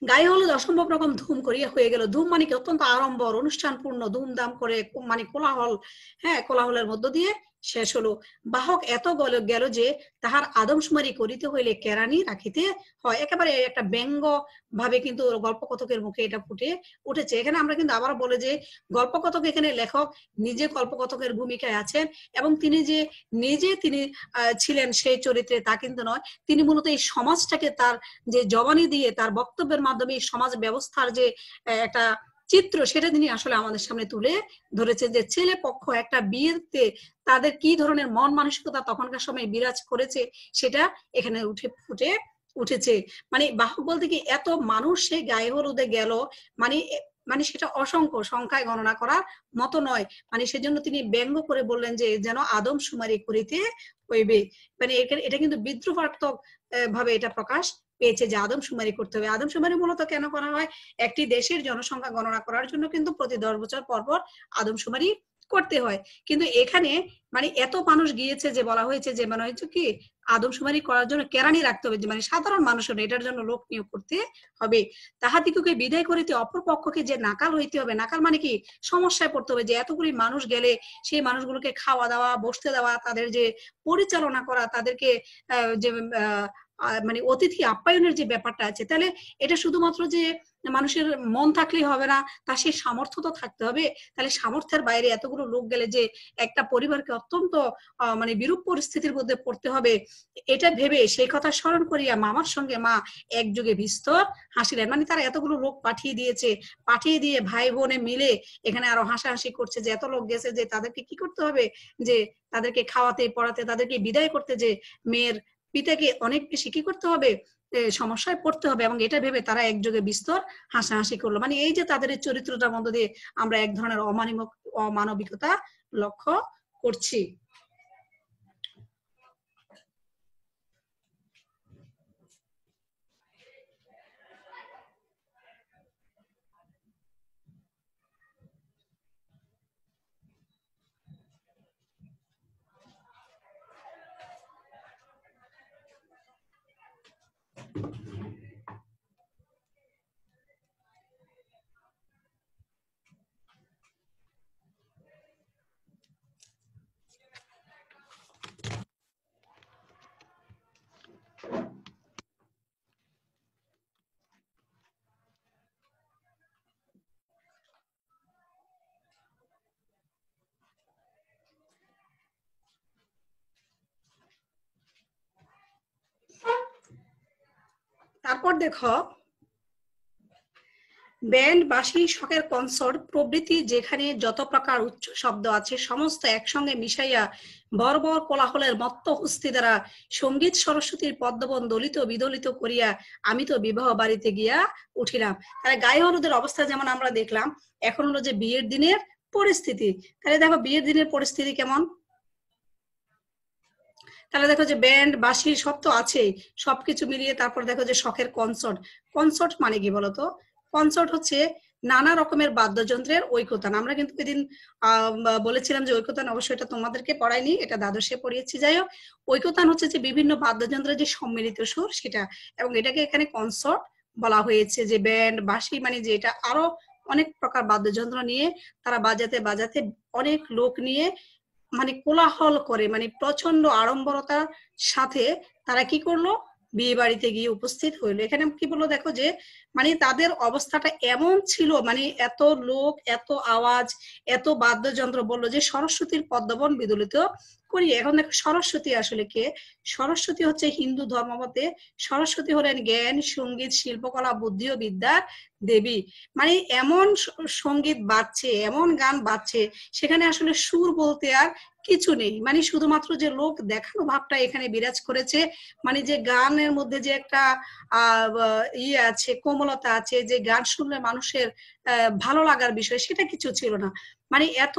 গায়ে হলুদ অসম্ভব রকম ধুম করিয়া হয়ে গেল। ধুম মানে কি অত্যন্ত আড়ম্বর অনুষ্ঠানপূর্ণ ধুমধাম করে, মানে কোলাহল, হ্যাঁ কোলাহলের মধ্য দিয়ে শেষ হলো। বাহক এত গেল যে তাহার আদমশুমারি করিতে হইলে কেরানি রাখিতে হয়। একেবারে একটা ব্যঙ্গ ভাবে কিন্তু গল্পকথকের মুখে এটা ফুটে উঠেছে। এখানে আমরা কিন্তু আবার বলে যে গল্পকথক এখানে লেখক নিজে গল্পকথকের ভূমিকায় আছেন, এবং তিনি যে নিজে তিনি ছিলেন সেই চরিত্রে তা কিন্তু নয়। তিনি মূলত এই সমাজটাকে তার যে জবানি দিয়ে তার বক্তব্যের মাধ্যমে এই সমাজ ব্যবস্থার যে একটা চিত্র সেটা তিনি আসলে আমাদের সামনে তুলে ধরেছেন, যে ছেলে পক্ষ একটা বিয়েতে তাদের কি ধরনের মন মানসিকতা তখনকার সময় বিরাজ করেছে সেটা এখানে ফুটে উঠেছে। মানে বাহক বলতে কি এত মানুষ সেই গায়ে হলুদে গেল, মানে মানে সেটা অসংখ্য সংখ্যায় গণনা করার মতো নয়। মানে সেজন্য তিনি ব্যঙ্গ করে বললেন যে যেন আদমশুমারি করিতে হইবে। মানে এটা কিন্তু বিদ্রুপাত্মক ভাবে এটা প্রকাশ পেয়েছে যে আদমশুমারি করতে হবে। আদমশুমারি মূলত কেন করা হয়? একটি দেশের জনসংখ্যা গণনা করার জন্য কিন্তু প্রতি 10 বছর পর পর আদমশুমারি করতে হয়। কিন্তু এখানে মানে এত মানুষ গিয়েছে যে বলা হয়েছে যে মানে হচ্ছে কি আদমশুমারি করার জন্য কেরানি রাখতে হবে, মানে সাধারণ মানুষের এটার জন্য লোক নিয়োগ করতে হবে। তাহাদিগকে বিদায় করিতে অপর পক্ষকে যে নাকাল হইতে হবে। নাকাল মানে কি সমস্যায় পড়তে হবে, যে এতগুলি মানুষ গেলে সেই মানুষগুলোকে খাওয়া দাওয়া, বসতে দেওয়া, তাদের যে পরিচালনা করা, তাদেরকে যে মানে অতিথি আপ্যায়নের যে ব্যাপারটা আছে, তাহলে এটা শুধুমাত্র যে মানুষের মন থাকলেই হবে না, তার সেই সামর্থ্য তো থাকতে হবে। তাহলে সামর্থ্যের বাইরে এতগুলো লোক গেলে যে একটা পরিবারকে অত্যন্ত মানে বিরূপ পরিস্থিতির মধ্যে পড়তে হবে, এটা ভেবে সেই কথা স্মরণ করিয়া মামার সঙ্গে মা একযোগে বিস্তর হাসিলেন। মানে তারা এতগুলো লোক পাঠিয়ে দিয়েছে, পাঠিয়ে দিয়ে ভাই বোনে মিলে এখানে আরো হাসাহাসি করছে যে এত লোক গেছে যে তাদেরকে কি করতে হবে, যে তাদেরকে খাওয়াতে পড়াতে, তাদেরকে বিদায় করতে যে মেয়ের পিতাকে অনেক বেশি কি করতে হবে, সমস্যায় পড়তে হবে। এবং এটা ভেবে তারা একযোগে বিস্তর হাসাহাসি করলো। মানে এই যে তাদের এই চরিত্রটার মধ্য দিয়ে আমরা এক ধরনের অমানবিকতা লক্ষ্য করছি। তারপর দেখো ব্যান্ড, বাঁশি, শখের কনসার্ট প্রভৃতি যেখানে যত প্রকার উচ্চ শব্দ আছে সমস্ত একসঙ্গে মিশাইয়া বর্বর কোলাহলের মত্ত হস্তি দ্বারা সঙ্গীত সরস্বতীর পদ্মবন দলিত বিদলিত করিয়া আমি তো বিবাহ বাড়িতে গিয়া উঠিলাম। তাহলে গায়ে হলুদের অবস্থা যেমন আমরা দেখলাম, এখন হলো যে বিয়ের দিনের পরিস্থিতি। তাহলে দেখো বিয়ের দিনের পরিস্থিতি কেমন। তাহলে দেখো যে ব্যান্ড, বাঁশি সব তো আছেই, সবকিছু মিলিয়ে তারপর দেখো যে শখের কনসার্ট। কনসার্ট মানে কি বলতো? কনসার্ট হচ্ছে নানা রকমের বাদ্যযন্ত্রের ঐকতান। আমরা কিন্তু এদিন বলেছিলাম যে ঐকতান, অবশ্যই এটা তোমাদেরকে পড়াইনি, এটা দ্বাদশে পড়িয়েছি। যাই হোক, ঐকতান হচ্ছে যে বিভিন্ন বাদ্যযন্ত্রের যে সম্মিলিত সুর সেটা, এবং এটাকে এখানে কনসার্ট বলা হয়েছে। যে ব্যান্ড, বাঁশি মানে যে এটা আরো অনেক প্রকার বাদ্যযন্ত্র নিয়ে তারা বাজাতে বাজাতে অনেক লোক নিয়ে মানে কোলাহল করে, মানে প্রচন্ড আড়ম্বরতার সাথে তারা কি করলো, বিয়ে বাড়িতে গিয়ে উপস্থিত হইলো। এখানে কি বললো দেখো যে মানে তাদের অবস্থাটা এমন ছিল, মানে এত লোক, এত আওয়াজ, এত বাদ্যযন্ত্র, বললো যে সরস্বতীর পদ্মবন বিদলিত করি। এখন দেখো সরস্বতী আসলে কে? সরস্বতী হচ্ছে হিন্দু ধর্মমতে সরস্বতী হলেন জ্ঞান, সঙ্গীত, শিল্পকলা, বুদ্ধি ও বিদ্যার দেবী। মানে এমন সঙ্গীত বাজছে, এমন গান বাজছে, সেখানে আসলে সুর বলতে আর কিছু নেই। মানে শুধুমাত্র যে লোক দেখানো ভাবটা এখানে বিরাজ করেছে, মানে যে গানের মধ্যে যে একটা ইয়ে আছে, কোমলতা আছে, যে গান শুনলে মানুষের ভালো লাগার বিষয়, সেটা কিছু ছিল না। মানে এত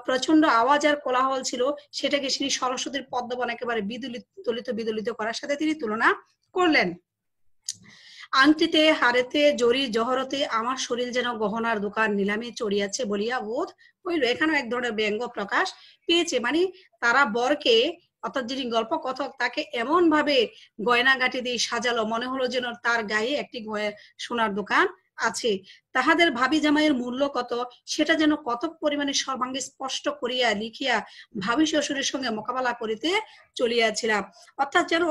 প্রচন্ড আওয়াজ আর কোলাহল ছিল, সেটাকে তিনি সরস্বতীর পদ্মবন একেবারে বিদলিত বিদলিত করার সাথে তিনি তুলনা করলেন। আংটিতে, হারেতে, জরি জহরতে আমার শরীর যেন গহনার দোকান নিলামে চড়িয়াছে বলিয়া বোধ হইল। এখানেও এক ধরনের ব্যঙ্গ প্রকাশ পেয়েছে। মানে তারা বরকে অর্থাৎ যিনি গল্প কথক তাকে এমন ভাবে গয়নাগাটি দিয়ে সাজালো, মনে হলো যেন তার গায়ে একটি সোনার দোকান আছে। তাহাদের ভাবি জামাইয়ের মূল্য কত সেটা যেন কত পরিমাণে সর্বাঙ্গে স্পষ্ট করিয়া লিখিয়া ভাবি শ্বশুরের সঙ্গে মোকাবেলা করিতে চলিয়াছিলাম। অর্থাৎ যেন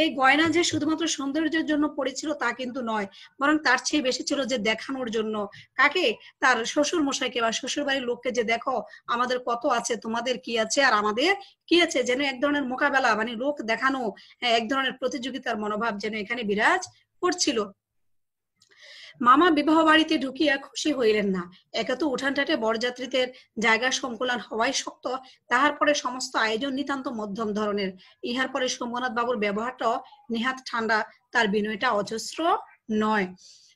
এই গয়না যে শুধুমাত্র সৌন্দর্যের জন্য পড়েছিল তা কিন্তু নয়, বরং তার চেয়ে বেশি ছিল যে দেখানোর জন্য। কাকে? তার শ্বশুর মশাইকে বা শ্বশুর বাড়ির লোককে, যে দেখো আমাদের কত আছে, তোমাদের কি আছে আর আমাদের কি আছে। যেন এক ধরনের মোকাবেলা, মানে লোক দেখানো, এক ধরনের প্রতিযোগিতার মনোভাব যেন এখানে বিরাজ করছিল। মামা বিবাহ বাড়িতে ঢুকিয়া খুশি হইলেন না। একে তো উঠানটাটে বরযাত্রীদের জায়গা সংকুলান হওয়াই শক্ত, তাহার পরে সমস্ত আয়োজন নিতান্ত মধ্যম ধরনের। ইহার পরে শম্ভুনাথ বাবুর ব্যবহারটা নেহাত ঠান্ডা, তার বিনয়টা অজস্র নয়।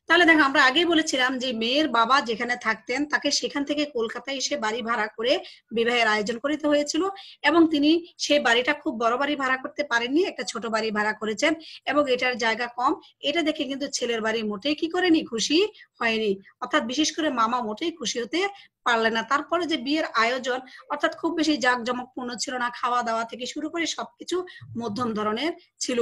তাহলে দেখো, আমরা আগেই বলেছিলাম যে মেয়ের বাবা যেখানে থাকতেন তাকে সেখান থেকে কলকাতায় এসে বাড়ি ভাড়া করে বিবাহের আয়োজন করিতে হয়েছিল, এবং তিনি সেই বাড়িটা খুব বড় বাড়ি ভাড়া করতে পারেননি, একটা ছোট বাড়ি ভাড়া করেছেন, এবং এটার জায়গা কম। এটা দেখে কিন্তু ছেলের বাড়ি মোটেই কি করেনি, খুশি হয়নি। অর্থাৎ বিশেষ করে মামা মোটেই খুশি হতে পারলেন না। তারপরে যে বিয়ের আয়োজন, অর্থাৎ খুব বেশি জাঁকজমকপূর্ণ ছিল না, খাওয়া দাওয়া থেকে শুরু করে সবকিছু মধ্যম ধরনের ছিল।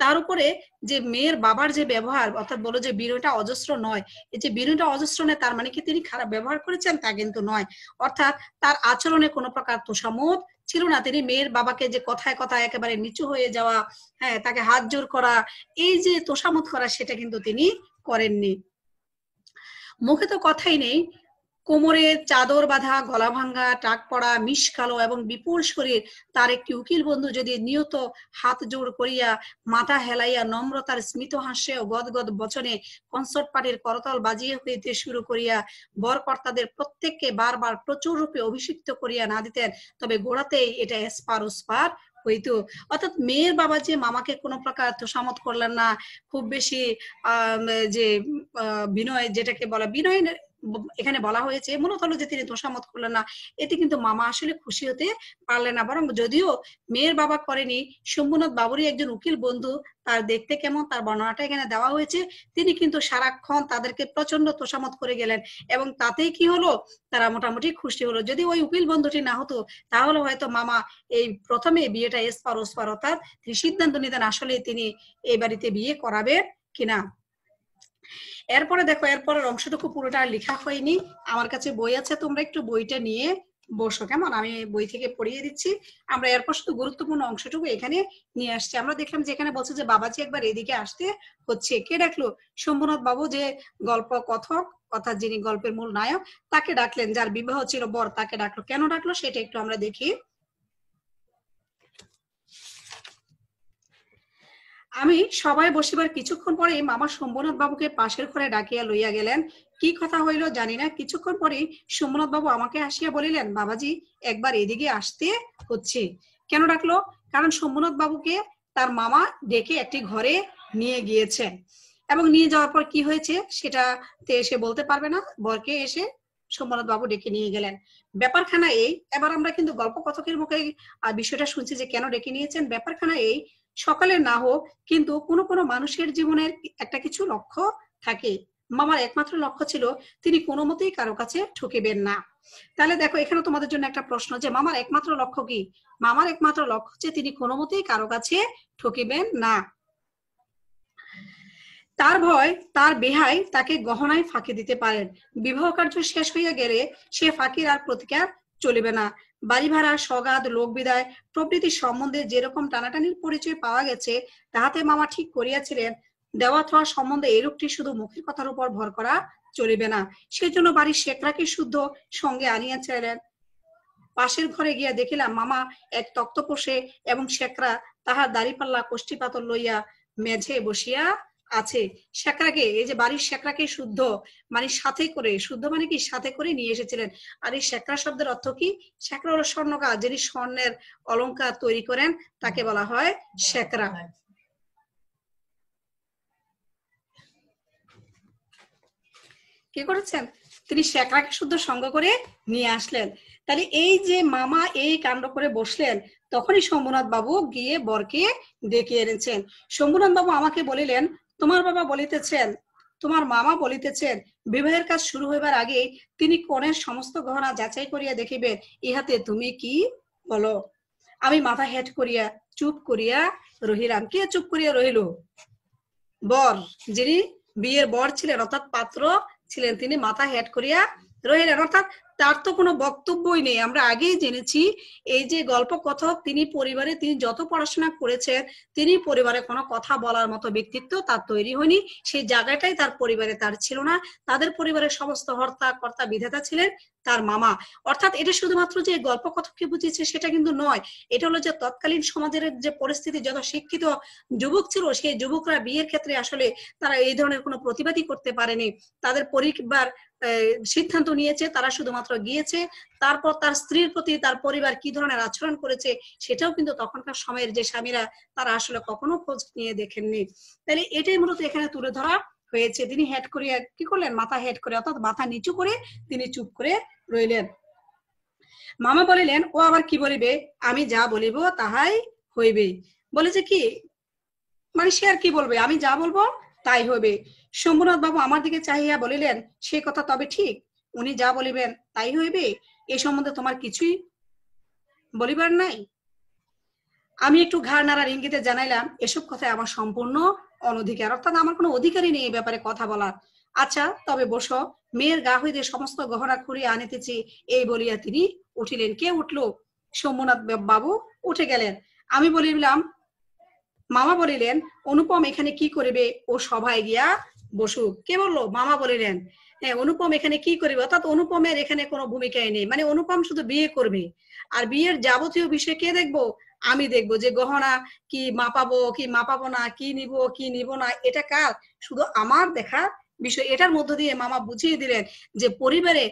তার উপরে যে মেয়ের বাবার যে ব্যবহার, অর্থাৎ বলো যে বিনয়টা অজস্র নয়, এই যে বিনয়টা অজস্র নয় তার মানে কি তিনি খারাপ ব্যবহার করেছেন, তা কিন্তু নয়। অর্থাৎ তার আচরণে কোনো প্রকার তোষামোদ ছিল না। তিনি মেয়ের বাবাকে যে কথায় কথায় একেবারে নিচু হয়ে যাওয়া, হ্যাঁ, তাকে হাত জোর করা, এই যে তোষামোদ করা, সেটা কিন্তু তিনি করেননি। মুখে তো কথাই নেই, কোমরে চাদর বাঁধা, গলা ভাঙ্গা, টাক পড়া, মিশ কালো এবং বিপুল শরীর তার একটি উকিল বন্ধু যদি নিয়ত হাত জোড় করিয়া মাথা হেলাইয়া নম্রতার স্মিত হাস্যে ও গদগদ বচনে কনসার্ট পার্টির করতাল বাজিয়ে হইতে শুরু করিয়া বরকর্তাদের প্রত্যেককে বারবার প্রচুর রূপে অভিষিক্ত করিয়া না দিতেন, তবে গোড়াতেই এটা এসপার ওসপার হইতো। অর্থাৎ মেয়ের বাবা যে মামাকে কোনো প্রকার তোষামত করলেন না, খুব বেশি যে বিনয়, যেটাকে বলা বিনয় এখানে বলা হয়েছে, মূলত হলো যে তিনি তোষামত করলেন না, এতে কিন্তু মামা আসলে খুশি হতে পারলেন না। বরং যদিও মেয়ের বাবা করেনি, শম্ভুনাথ বাবুরই একজন উকিল বন্ধু, তার দেখতে কেমন তার বর্ণনাটা এখানে দেওয়া হয়েছে, তিনি কিন্তু সারাক্ষণ তাদেরকে প্রচন্ড তোষামত করে গেলেন, এবং তাতেই কি হলো, তারা মোটামুটি খুশি হলো। যদি ওই উকিল বন্ধুটি না হতো তাহলে হয়তো মামা এই প্রথমে বিয়েটা এসপার ওসপার, অর্থাৎ তিনি সিদ্ধান্ত নিতেন আসলে তিনি এই বাড়িতে বিয়ে করাবেন কিনা। এরপরে দেখো, এরপরের অংশটুকু পুরোটা লেখা হয়নি, আমার কাছে বই আছে, তোমরা একটু বইটা নিয়ে বসো, কেমন? আমি বই থেকে পড়িয়ে দিচ্ছি। আমরা এরপর শুধু গুরুত্বপূর্ণ অংশটুকু এখানে নিয়ে আসছি। আমরা দেখলাম যে এখানে বলছে যে বাবাজি একবার এদিকে আসতে হচ্ছে। কে ডাকলো? শম্ভুনাথ বাবু, যে গল্প কথক, অর্থাৎ যিনি গল্পের মূল নায়ক, তাকে ডাকলেন। যার বিবাহ ছিল বর, তাকে ডাকলো। কেন ডাকলো সেটা একটু আমরা দেখি। আমি সবাই বসিবার কিছুক্ষণ পরে মামা শম্ভুনাথ বাবুকে পাশের ঘরে ডাকিয়া লইয়া গেলেন। কি কথা হইল জানি না, কিছুক্ষণ পরে শম্ভুনাথ বাবু আমাকে আসিয়া বলিলেন, বাবাজি একবার এদিকে আসতে হচ্ছে। কেন ডাকলো? কারণ শম্ভুনাথ বাবুকে তার মামা ডেকে একটি ঘরে নিয়ে গিয়েছেন, এবং নিয়ে যাওয়ার পর কি হয়েছে সেটা এসে বলতে পারবে না, বরকে এসে শম্ভুনাথ বাবু ডেকে নিয়ে গেলেন। ব্যাপারখানা এই, এবার আমরা কিন্তু গল্প কথকের মুখে বিষয়টা শুনছি যে কেন ডেকে নিয়েছেন। ব্যাপারখানা এই, সকালে না হোক কিন্তু কোনো কোনো মানুষের জীবনের একটা কিছু লক্ষ্য থাকে। মামার একমাত্র লক্ষ্য ছিল তিনি কোনো মতেই কারো কাছে ঠকিবেন না। তাহলে দেখো, এখানে তোমাদের জন্য একটা প্রশ্ন, যে মামার একমাত্র লক্ষ্য কি? মামার একমাত্র লক্ষ্য হচ্ছে তিনি কোনো মতেই কারো কাছে ঠকিবেন না। তার ভয় তার বেহাই তাকে গহনায় ফাঁকি দিতে পারেন। বিবাহ কার্য শেষ হইয়া গেলে সে ফাঁকির আর প্রতিকার চলিবে না। বাড়ি ভাড়া, সগাদ, লোক বিদায় প্রভৃতি সম্বন্ধে যেরকম টানাটানির পরিচয় পাওয়া গেছে, তাহাতে মামা ঠিক করিয়াছিলেন দেওয়া থাওয়া সম্বন্ধে এরূপটি শুধু মুখের কথার উপর ভর করা চলিবে না। সেজন্য বাড়ির শেখরাকে শুদ্ধ সঙ্গে আনিয়াছিলেন। পাশের ঘরে গিয়া দেখিলাম মামা এক তক্তপোষে এবং শেখরা তাহার দাড়িপাল্লা কোষ্ঠী পাতল লইয়া মেঝে বসিয়া আছে। শেখরাকে, এই যে বাড়ির শেখরাকে শুদ্ধ মানে সাথে করে, শুদ্ধ মানে কি সাথে করে নিয়ে এসেছিলেন। আর এই শেখরা শব্দের অর্থ কি? শেখরা হলো স্বর্ণকার, যিনি স্বর্ণের অলংকার তৈরি করেন তাকে বলা হয় শেখরা। কি করেছেন? তিনি শেখরাকে শুদ্ধ সঙ্গ করে নিয়ে আসলেন। তাহলে এই যে মামা এই কাণ্ড করে বসলেন, তখনই শম্ভুনাথ বাবু গিয়ে বরকে ডেকে এনেছেন। শম্ভুনাথ বাবু আমাকে বলিলেন, তোমার বাবা বলিতেছেন, তোমার মামা বলিতেছেন, বিবাহের কাজ শুরু হইবার আগে তিনি কনের সমস্ত গহনা যাচাই করিয়া দেখিবেন, ইহাতে তুমি কি বলো? আমি মাথা হেট করিয়া চুপ করিয়া রহিলাম। কে চুপ করিয়া রহিল? বর, যিনি বিয়ের বর ছিলেন অর্থাৎ পাত্র ছিলেন, তিনি মাথা হেট করিয়া রহিলেন। অর্থাৎ তার তো কোনো বক্তব্যই নেই। আমরা আগেই জেনেছি এই যে গল্প কথক, তিনি পরিবারে তিনি যত পড়াশোনা করেছেন, তিনি পরিবারে কোনো কথা বলার মতো ব্যক্তিত্ব তার তৈরি হয়নি। সেই জায়গাটাই তার পরিবারে তার ছিল না। তাদের পরিবারের সমস্ত হর্তা কর্তা বিধাতা ছিলেন তার মামা। অর্থাৎ এটা শুধুমাত্র যে গল্প কথককে বুঝিয়েছে সেটা কিন্তু নয়, এটা হলো যে তৎকালীন সমাজের যে পরিস্থিতি, যত শিক্ষিত যুবক ছিল সেই যুবকরা বিয়ের ক্ষেত্রে আসলে তারা এই ধরনের কোনো প্রতিবাদই করতে পারেনি। তাদের পরিবার সিদ্ধান্ত নিয়েছে, তারা শুধুমাত্র গিয়েছে। তারপর তার স্ত্রীর প্রতি তার পরিবার কি ধরনের আচরণ করেছে সেটাও কিন্তু তখনকার সময়ের যে স্বামীরা তারা আসলে কখনো খোঁজ নিয়ে দেখেননি। তাহলে এটাই মূলত এখানে তুলে ধরা হয়েছে। তিনি হেড করে কি করলেন? মাথা হেড করে অর্থাৎ মাথা নিচু করে তিনি চুপ করে রইলেন। মামা বলিলেন, ও আবার কি বলিবে? আমি যা বলিব তাহাই হইবে। বলেছে কি মানে সে আর কি বলবে, আমি যা বলবো তাই হবে। শম্ভুনাথ বাবু আমার দিকে চাহিয়া বলিলেন, সে কথা তবে ঠিক, উনি যা বলিবেন তাই হইবে, এ সম্বন্ধে তোমার কিছুই বলিবার নাই? আমি একটু ঘাড় নাড়ার ইঙ্গিতে জানাইলাম, এসব কথায় আমার সম্পূর্ণ অনধিকার, অর্থাৎ আমার কোনো অধিকারই নেই এই ব্যাপারে কথা বলার। আচ্ছা তবে বসো, মেয়ের গা হইতে সমস্ত গহনা খুঁড়িয়া আনিতেছি, এই বলিয়া তিনি উঠিলেন। কে উঠলো? শম্ভুনাথ বাবু উঠে গেলেন। আমি বলিলাম, মামা বলিলেন, অনুপম এখানে কি করিবে? ও সভায় গিয়া বসুক। কে বললো? মামা বলিলেন। হ্যাঁ, অনুপম এখানে কি করিবে, অর্থাৎ অনুপমের এখানে কোনো ভূমিকাই নেই। মানে অনুপম শুধু বিয়ে করবে, আর বিয়ের যাবতীয় বিষয় কে দেখবো? আমি দেখবো। যে গহনা কি মাপাবো কি মাপাবো না, কি নিব কি নিব না, এটা কার? শুধু আমার দেখার বিষয়। এটার মধ্য দিয়ে মামা বুঝিয়ে দিলেন যে পরিবারে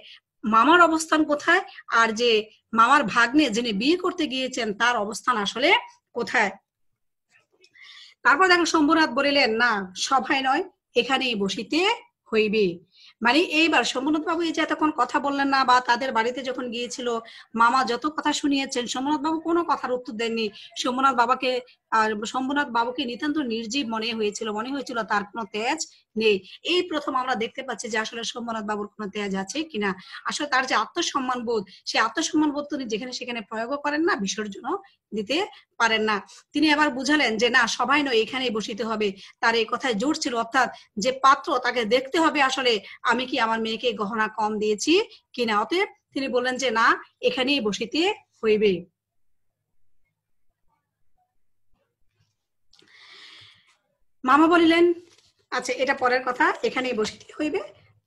মামার অবস্থান কোথায়, আর যে মামার ভাগ্নে যিনি বিয়ে করতে গিয়েছেন তার অবস্থান আসলে কোথায়। তারপর দেখো শম্ভুনাথ বলিলেন, না সভায় নয়, এখানেই বসিতে হইবে। মানে এইবার শম্ভুনাথ বাবু এই যে এতক্ষণ কথা বললেন না, বা তাদের বাড়িতে যখন গিয়েছিল মামা যত কথা শুনিয়েছেন, শম্ভুনাথ বাবু কোনো কথার উত্তর দেননি। শম্ভুনাথ বাবুকে নিতান্ত নির্জীব মনে হয়েছিল তার কোনো তেজ নেই। এই প্রথম আমরা দেখতে পাচ্ছি যে আসলে শম্ভুনাথ বাবুর কোনো তেজ আছে কিনা। আসলে তার যে আত্মসম্মান বোধ, সেই আত্মসম্মান বোধ তিনি যেখানে সেখানে প্রয়োগ করেন না, বিসর্জন দিতে পারেন না। তিনি এবার বুঝালেন যে না, সবাই নয়, এখানেই বসিতে হবে। তার এই কথায় জোর ছিল, অর্থাৎ যে পাত্র তাকে দেখতে হবে আসলে আমি কি আমার মেয়েকে গহনা কম দিয়েছি কিনা। অতএব তিনি বললেন যে না, এখানেই বসিতে হইবে। মামা বলিলেন, আচ্ছা এটা পরের কথা, এখানেই বসিতে হইবে।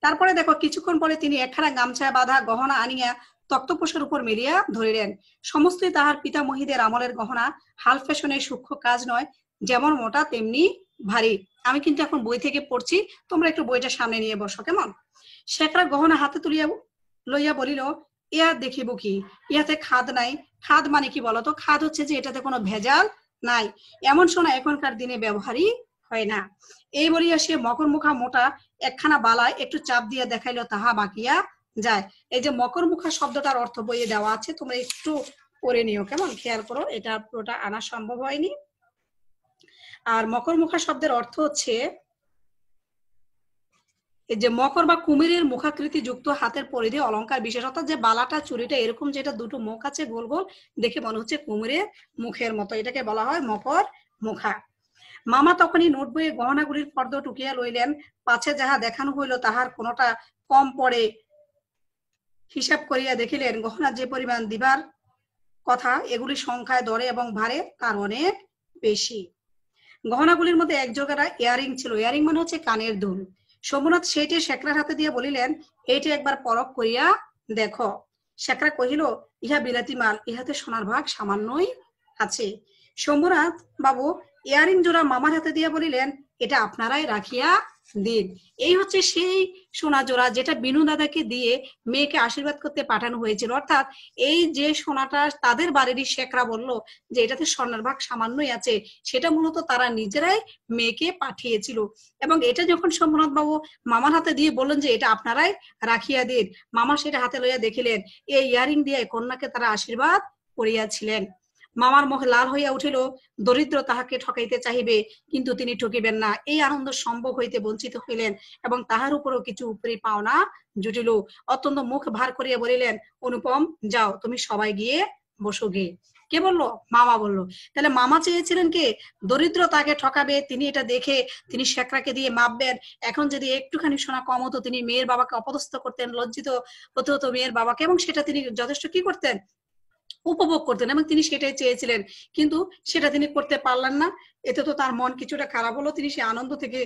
তারপরে দেখো কিছুক্ষণ পরে তিনি একখানা গামছা বাঁধা গহনা আনিয়া তক্তপোষের উপর মেলিয়া ধরিলেন। সমস্তই তাহার পিতামহীদের আমলের গহনা, হাল ফ্যাশনের সূক্ষ্ম কাজ নয়, যেমন মোটা তেমনি ভারী। আমি কিন্তু এখন বই থেকে পড়ছি, তোমরা একটু বইটা সামনে নিয়ে বসো কেমন। শেখরা গহনা হাতে তুলিয়া লইয়া বলিল, ইয়া দেখিব কি, ইহাতে খাদ নাই। খাদ মানে কি বলতো? খাদ হচ্ছে যে এটাতে কোনো ভেজাল নাই, এমন সোনা এখনকার দিনে ব্যবহারই হয় না। এই বলিয়া সে মকর মুখা মোটা একখানা বালায় একটু চাপ দিয়া দেখাইলো, তাহা বাকিয়া যায়। এই যে মকর মুখা শব্দটার অর্থ বইয়ে দেওয়া আছে, তোমরা একটু পড়ে নিও কেমন, খেয়াল করো, এটা পুরোটা আনা সম্ভব হয়নি। আর মকর মুখা শব্দের অর্থ হচ্ছে এই যে মকর বা কুমিরের মুখাকৃতি যুক্ত হাতের পরিধি অলংকার বিশেষ, অর্থাৎ যে বালাটা চুরিটা এরকম যেটা দুটো মুখ আছে গোল গোল, দেখে মনে হচ্ছে কুমিরের মুখের মতো, এটাকে বলা হয় মকর মুখা। মামা তখনই নোট বইয়ে গহনাগুলির ফর্দ টুকিয়া লইলেন। পাছে যাহা দেখানো হইল তাহার কোনোটা কম পড়ে হিসাব করিয়া দেখিলেন, গহনা যে পরিমাণ দিবার কথা এগুলি সংখ্যায় দরে এবং ভারে তার অনেক বেশি। গহনাগুলির মধ্যে এক জোড়া ইয়ারিং ছিল। ইয়ারিং মানে হচ্ছে কানের দুল। শম্ভুনাথ সেইটে শেখরার হাতে দিয়ে বলিলেন, এইটা একবার পরখ করিয়া দেখো। শেখরা কহিল, ইহা বিলাতি মাল, ইহাতে সোনার ভাগ সামান্যই আছে। শম্ভুনাথ বাবু ইয়ারিং জোড়া মামার হাতে দিয়ে বলিলেন, এটা আপনারাই রাখিয়া দিন। এই হচ্ছে সেই সোনা জোড়া যেটা বিনু দাদাকে দিয়ে মেয়েকে আশীর্বাদ করতে পাঠানো হয়েছিল। অর্থাৎ এই যে সোনাটা তাদের বাড়িরই শেখরা বলল যে এটাতে স্বর্ণের ভাগ সামান্যই আছে, সেটা মূলত তারা নিজেরাই মেয়েকে পাঠিয়েছিল। এবং এটা যখন শম্ভুনাথ বাবু মামার হাতে দিয়ে বললেন যে এটা আপনারাই রাখিয়া দিন, মামা সেটা হাতে লইয়া দেখিলেন এই ইয়ারিং দিয়ে কন্যাকে তারা আশীর্বাদ করিয়াছিলেন। মামার মুখ লাল হইয়া উঠিল। দরিদ্র তাহাকে ঠকাইতে চাহিবে, কিন্তু তিনি ঠকিবেন না, এই আনন্দ সম্ভব হইতে বঞ্চিত হইলেন এবং তাহার উপরও কিছু উপরি পাওনা জুটিল। অত্যন্ত মুখ ভার করিয়া বলিলেন, অনুপম যাও, তুমি সবাই গিয়ে বসোগে। কে বললো? মামা বললো। তাহলে মামা চেয়েছিলেন কে? দরিদ্র তাকে ঠকাবে, তিনি এটা দেখে তিনি শেখরাকে দিয়ে মাপবেন। এখন যদি একটুখানি সোনা কম হতো তিনি মেয়ের বাবাকে অপদস্থ করতেন, লজ্জিত হতে হতো মেয়ের বাবাকে, এবং সেটা তিনি যথেষ্ট কি করতেন? উপভোগ করতেন, এবং তিনি সেটাই চেয়েছিলেন, কিন্তু সেটা তিনি করতে পারলেন না। এতে তো তার মন কিছুটা খারাপ হলো, তিনি সে আনন্দ থেকে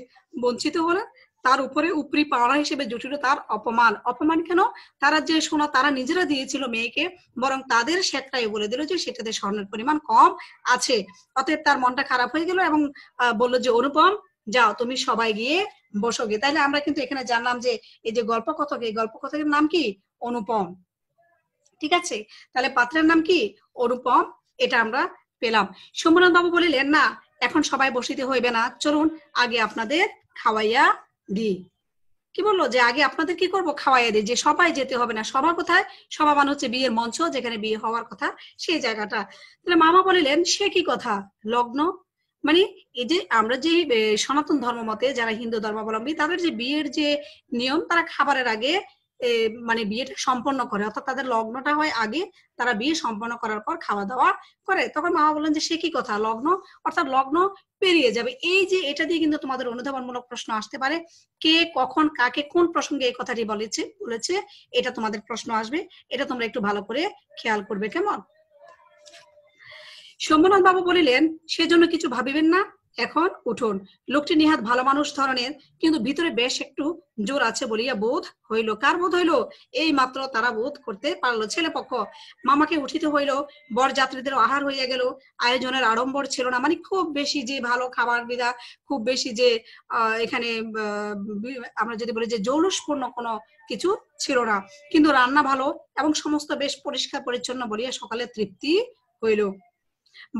বঞ্চিত হলেন। তার উপরে উপরি পাওনা হিসেবে জুটিল তার অপমান। অপমান কেন? তারা যে সোনা তারা নিজেরা দিয়েছিল মেয়েকে, বরং তাদের শেখরাই বলে দিল যে সেটাতে স্বর্ণের পরিমাণ কম আছে। অতএব তার মনটা খারাপ হয়ে গেল এবং বললো যে অনুপম যাও তুমি সবাই গিয়ে বসো গে। তাইলে আমরা কিন্তু এখানে জানলাম যে এই যে গল্পকথক, এই গল্পকথকের নাম কি? অনুপম। ঠিক আছে, তাহলে পাত্রের নাম কি? অনুপম। এটা আমরা পেলাম। শম্ভুনাথ বাবু বলিলেন না এখন সবাই বসিতে হইবে না, চলুন আগে আপনাদের খাওয়াইয়া দি। কি বললো? যে আগে আপনাদের কি করব? খাওয়াইয়া দিই। যে সবাই যেতে হবে না। সভা কোথায়? সভা মানে হচ্ছে বিয়ের মঞ্চ, যেখানে বিয়ে হওয়ার কথা সেই জায়গাটা। তাহলে মামা বলিলেন সে কি কথা? লগ্ন মানে এই যে আমরা যে সনাতন ধর্ম মতে যারা হিন্দু ধর্মাবলম্বী তাদের যে বিয়ের যে নিয়ম, তারা খাবারের আগে মানে বিয়েটা সম্পন্ন করে, অর্থাৎ তাদের লগ্নটা হয় আগে, তারা বিয়ে সম্পন্ন করার পর খাওয়া দাওয়া করে। তখন মামা বললেন যে সে কি কথা? লগ্ন অর্থাৎ লগ্ন পেরিয়ে যাবে। এই যে এটা দিয়ে কিন্তু তোমাদের অনুধাবনমূলক প্রশ্ন আসতে পারে, কে কখন কাকে কোন প্রসঙ্গে এই কথাটি বলেছে এটা তোমাদের প্রশ্ন আসবে। এটা তোমরা একটু ভালো করে খেয়াল করবে, কেমন? শম্ভুনাথ বাবু বলিলেন সেজন্য কিছু ভাবিবেন না, এখন উঠুন। লোকটি নিহাত ভালো মানুষ ধরনের, কিন্তু ভিতরে বেশ একটু জোর আছে বলিয়া বোধ হইল। কার বোধ হইল? এই মাত্র তারা বোধ করতে পারলো ছেলে পক্ষ। মামাকে উঠিতে হইল। বর যাত্রীদের আহার হইয়া গেল। আয়োজনের আড়ম্বর ছিল না, মানে খুব বেশি যে ভালো খাবার বিধা, খুব বেশি যে এখানে আমরা যদি বলি যে জৌলুসপূর্ণ কোনো কিছু ছিল না, কিন্তু রান্না ভালো এবং সমস্ত বেশ পরিষ্কার পরিচ্ছন্ন বলিয়া সকালে তৃপ্তি হইল।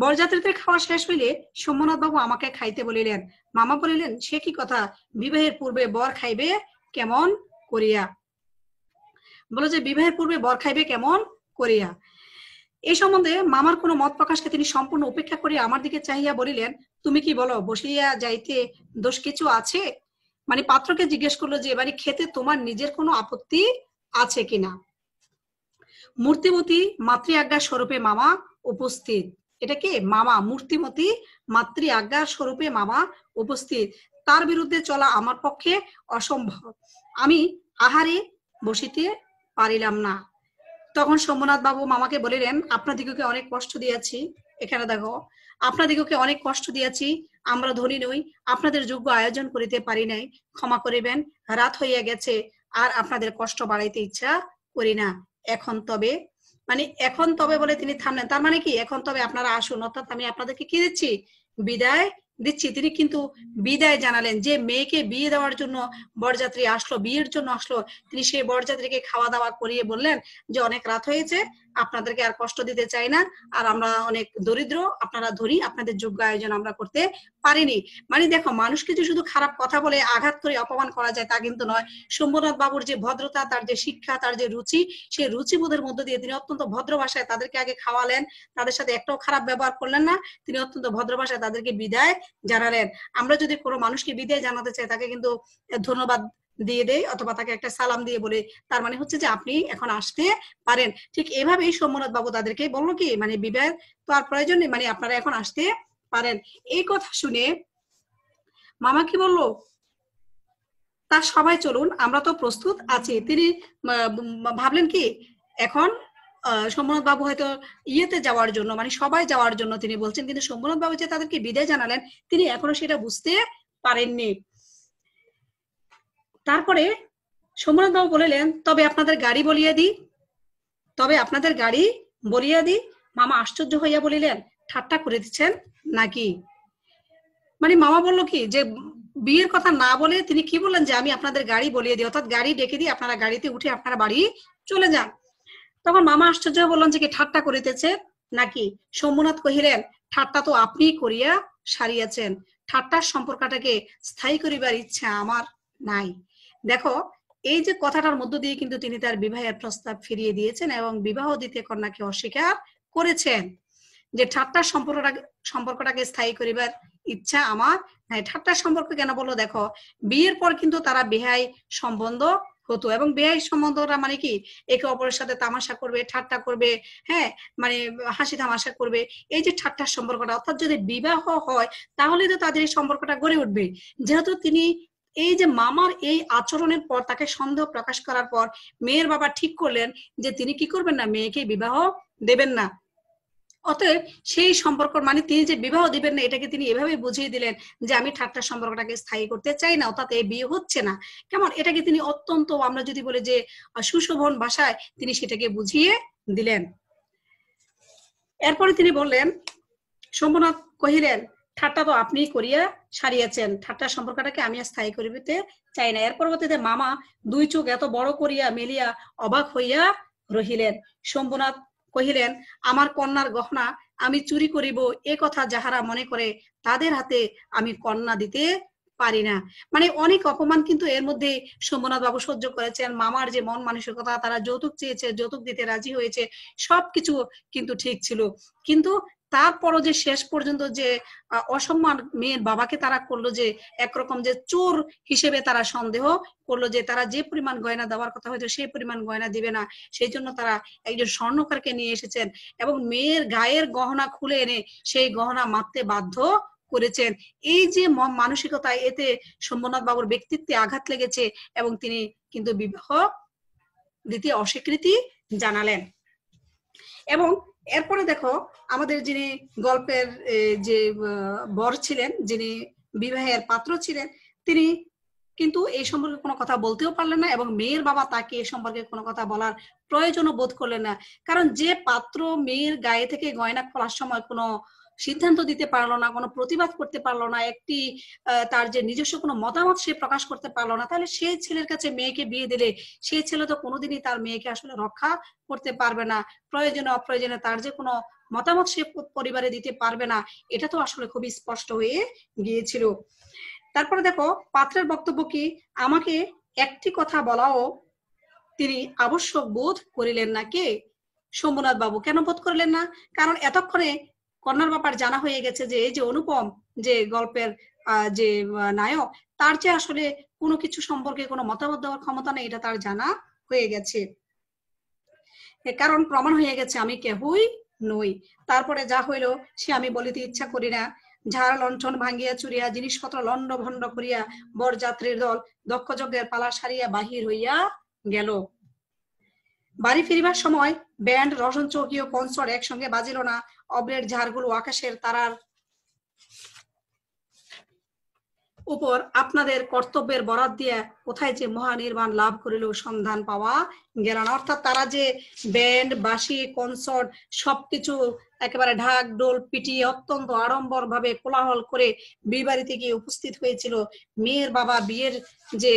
বরযাত্রীদের খাওয়া শেষ হইলে সোমনাথ বাবু আমাকে খাইতে বলিলেন। মামা বলিলেন সে কি কথা? বিবাহের পূর্বে বর খাইবে কেমন করিয়া? বলো যে বিবাহের পূর্বে বর খাইবে কেমন করিয়া। এই সম্বন্ধে মামার কোনো মত প্রকাশকে তিনি সম্পূর্ণ উপেক্ষা করিয়া আমার দিকে চাহিয়া বলিলেন, তুমি কি বলো, বসিয়া যাইতে দোষ কিছু আছে? মানে পাত্রকে জিজ্ঞেস করলো যে এবারে খেতে তোমার নিজের কোনো আপত্তি আছে কিনা। মূর্তিমতী মাতৃ আজ্ঞা স্বরূপে মামা উপস্থিত। এটা কি? মামা মূর্তিমতী মাতৃ আজ্ঞা স্বরূপে মামা উপস্থিত। তার বিরুদ্ধে চলা আমার পক্ষে অসম্ভব। আমি আহারে বসিতে পারিলাম না। তখন সোমনাথ বাবু মামাকে বলিলেন, আপনাদিগকে অনেক কষ্ট দিয়েছি। এখানে দেখো, আপনাদিগকে অনেক কষ্ট দিয়েছি। আমরা ধনী নই, আপনাদের যোগ্য আয়োজন করিতে পারি নাই, ক্ষমা করিবেন। রাত হইয়া গেছে, আর আপনাদের কষ্ট বাড়াইতে ইচ্ছা করি না। এখন তবে, মানে এখন তবে বলে তিনি থামলেন। তার মানে কি? এখন তবে আপনারা আসুন, অর্থাৎ আমি আপনাদেরকে কি দিচ্ছি? বিদায় দিচ্ছি। তিনি কিন্তু বিদায় জানালেন। যে মেয়েকে বিয়ে দেওয়ার জন্য বরযাত্রী আসলো, বিয়ের জন্য আসলো, তিনি সেই বরযাত্রীকে খাওয়া দাওয়া করিয়ে বললেন যে অনেক রাত হয়েছে, আপনাদেরকে আর কষ্ট দিতে চাই না, আর আমরা অনেক দরিদ্র, আপনারা ধনী, আপনাদের যোগ্য আয়োজন আমরা করতে পারিনি। মানে দেখো, মানুষকে যে শুধু খারাপ কথা বলে আঘাত করে অপমান করা যায় তা কিন্তু নয়। শম্ভুনাথ বাবুর যে ভদ্রতা, তার যে শিক্ষা, তার যে রুচি, সেই রুচিবোধের মধ্য দিয়ে তিনি অত্যন্ত ভদ্র ভাষায় তাদেরকে আগে খাওয়ালেন, তাদের সাথে একটাও খারাপ ব্যবহার করলেন না। তিনি অত্যন্ত ভদ্র ভাষায় তাদেরকে বিদায় জানালেন। আমরা যদি কোনো মানুষকে বিদায় জানাতে চাই, তাকে কিন্তু ধন্যবাদ দিয়ে দেয় অথবা তাকে একটা সালাম দিয়ে বলে, তার মানে হচ্ছে যে আপনি এখন আসতে পারেন। ঠিক এভাবেই সোমনাথ বাবু তাদেরকে বললো কি, মানে বিবাহের তো আর প্রয়োজন নেই, মানে আপনারা এখন আসতে পারেন। এই কথা শুনে মামা কি বললো? তার সবাই চলুন, আমরা তো প্রস্তুত আছি। তিনি ভাবলেন কি, এখন সোমনাথ বাবু হয়তো ইয়েতে যাওয়ার জন্য, মানে সবাই যাওয়ার জন্য তিনি বলছেন, কিন্তু সোমনাথ বাবু যে তাদেরকে বিদায় জানালেন তিনি এখনো সেটা বুঝতে পারেননি। তারপরে সোমনাথ বাবু বলিলেন, তবে আপনাদের গাড়ি বলিয়া দিই, তবে আপনাদের গাড়ি বলিয়া দিই। মামা আশ্চর্য হইয়া বলিলেন, ঠাট্টা করে দিচ্ছেন নাকি? মানে মামা বললো কি, যে বিয়ের কথা না বলে তিনি কি বললেন, যে আমি আপনাদের গাড়ি বলিয়ে দিই, অর্থাৎ গাড়ি ডেকে দিই, আপনারা গাড়িতে উঠে আপনারা বাড়ি চলে যান। তখন মামা আশ্চর্য বললেন যে কি ঠাট্টা করিতেছে নাকি? সোমনাথ কহিলেন, ঠাট্টা তো আপনি করিয়া সারিয়াছেন, ঠাট্টার সম্পর্কটাকে স্থায়ী করিবার ইচ্ছা আমার নাই। দেখো, এই যে কথাটার মধ্য দিয়ে কিন্তু তিনি তার বিবাহের প্রস্তাব ফিরিয়ে দিয়েছেন এবং বিবাহ দিতে কন্যাকে অস্বীকার করেছেন। যে ঠাট্টার সম্পর্কটাকে স্থায়ী করিবার ইচ্ছা আমার নাই। ঠাট্টার সম্পর্ক কেন বললো? দেখো, বিয়ের পর কিন্তু তারা বেহাই সম্বন্ধ হতো। এবং বেহাই সম্বন্ধটা মানে কি, একে অপরের সাথে তামাশা করবে, ঠাট্টা করবে, হ্যাঁ, মানে হাসি তামাশা করবে, এই যে ঠাট্টার সম্পর্কটা। অর্থাৎ যদি বিবাহ হয় তাহলে তো তাদের এই সম্পর্কটা গড়ে উঠবে। যেহেতু তিনি এই যে মামার এই আচরণের পর, তাকে সন্দেহ প্রকাশ করার পর মেয়ের বাবা ঠিক করলেন যে তিনি কি করবেন না, মেয়েকে বিবাহ দেবেন না। অতএব সেই সম্পর্ক মানে তিনি যে বিবাহ দিবেন না, এটাকে তিনি এভাবে বুঝিয়ে দিলেন যে আমি ঠাট্টার সম্পর্কটাকে স্থায়ী করতে চাই না, অর্থাৎ এই বিয়ে হচ্ছে না। কেমন, এটাকে তিনি অত্যন্ত, আমরা যদি বলি যে সুশোভন ভাষায় তিনি সেটাকে বুঝিয়ে দিলেন। এরপরে তিনি বললেন, শম্ভুনাথ কহিলেন, ঠাট্টা তো আপনি করিয়া সারিয়াছেন, ঠাট্টার সম্পর্কটাকে আমি স্থায়ী করিতে চাই না। এর পরবর্তীতে মামা দুই চোখ এত বড় করিয়া মেলিয়া অবাক হইয়া রহিলেন। শম্ভুনাথ কহিলেন, আমার কন্যার গহনা আমি চুরি করিব, এ কথা যাহারা মনে করে তাদের হাতে আমি কন্যা দিতে পারি না। মানে অনেক অপমান কিন্তু এর মধ্যে শম্ভুনাথ বাবু সহ্য করেছেন। মামার যে মন মানসিকতা, তারা যৌতুক চেয়েছে, যৌতুক দিতে রাজি হয়েছে, সবকিছু কিন্তু ঠিক ছিল। কিন্তু তারপরও যে শেষ পর্যন্ত যে অসম্মান মেয়ের বাবাকে তারা করলো, যে একরকম যে চোর হিসেবে তারা সন্দেহ করলো, যে তারা যে পরিমাণ গয়না দেওয়ার কথা হয়তো সেই পরিমাণ গয়না দিবে না, সেই জন্য তারা একজন স্বর্ণকারকে নিয়ে এসেছেন এবং মেয়ের গায়ের গহনা খুলে এনে সেই গহনা মারতে বাধ্য করেছেন। এই যে মানসিকতা, এতে শম্ভুনাথ বাবুর ব্যক্তিত্বে আঘাত লেগেছে এবং তিনি কিন্তু বিবাহ দিতে অস্বীকৃতি জানালেন। এবং এরপরে দেখো, আমাদের যিনি গল্পের যে বর ছিলেন, যিনি বিবাহের পাত্র ছিলেন, তিনি কিন্তু এই সম্পর্কে কোনো কথা বলতেও পারলেন না এবং মেয়ের বাবা তাকে এই সম্পর্কে কোনো কথা বলার প্রয়োজনও বোধ করলেন না। কারণ যে পাত্র মেয়ের গায়ে থেকে গয়না খোলার সময় কোনো সিদ্ধান্ত দিতে পারলো না, কোনো প্রতিবাদ করতে পারলো না, একটি তার যে নিজস্ব কোনো মতামত সে প্রকাশ করতে পারলো না, তাহলে সেই ছেলের কাছে মেয়েকে বিয়ে দিলে সেই ছেলে তো কোনোদিনই তার মেয়েকে আসলে রক্ষা করতে পারবে না। প্রয়োজনে অপ্রয়োজনে তার যে কোনো মতামত সে পরিবারে দিতে পারবে না, এটা তো আসলে খুবই স্পষ্ট হয়ে গিয়েছিল। তারপরে দেখো, পাত্রের বক্তব্য কি, আমাকে একটি কথা বলাও তিনি আবশ্যক বোধ করিলেন না। কে? শম্ভুনাথ বাবু। কেন বোধ করলেন না? কারণ এতক্ষণে কন্যার ব্যাপার জানা হয়ে গেছে যে এই যে অনুপম, যে গল্পের যে নায়ক, তার যে আসলে কোনো কিছু সম্পর্কে কোনো মতামত দেওয়ার ক্ষমতা নেই, এটা তার জানা হয়ে গেছে। কারণ প্রমাণ হয়ে গেছে আমি কেহই নই। তারপরে যা হইল সে আমি বলিতে ইচ্ছা করি না। ঝাড় লণ্ঠন ভাঙ্গিয়া চুরিয়া জিনিসপত্র লন্ড ভন্ড করিয়া বরযাত্রীর দল দক্ষযজ্ঞের পালা সারিয়া বাহির হইয়া গেল। বাড়ি ফিরিবার সময় ব্যান্ড, রসন চৌকি ও কনসার্ট একসঙ্গে বাজিল না। অব্রের ঝাড়গুলো আকাশের তারার উপর আপনাদের কর্তব্যের বরাত দিয়ে কোথায় যে মহানির্বাণ লাভ করিল সন্ধান পাওয়া গেল না। অর্থাৎ তারা যে ব্যান্ড, বাঁশি, কনসার্ট সবকিছু একেবারে ঢাক ঢোল পিটিয়ে অত্যন্ত আড়ম্বর ভাবে কোলাহল করে বিয়ে বাড়িতে গিয়ে উপস্থিত হয়েছিল, মেয়ের বাবা বিয়ের যে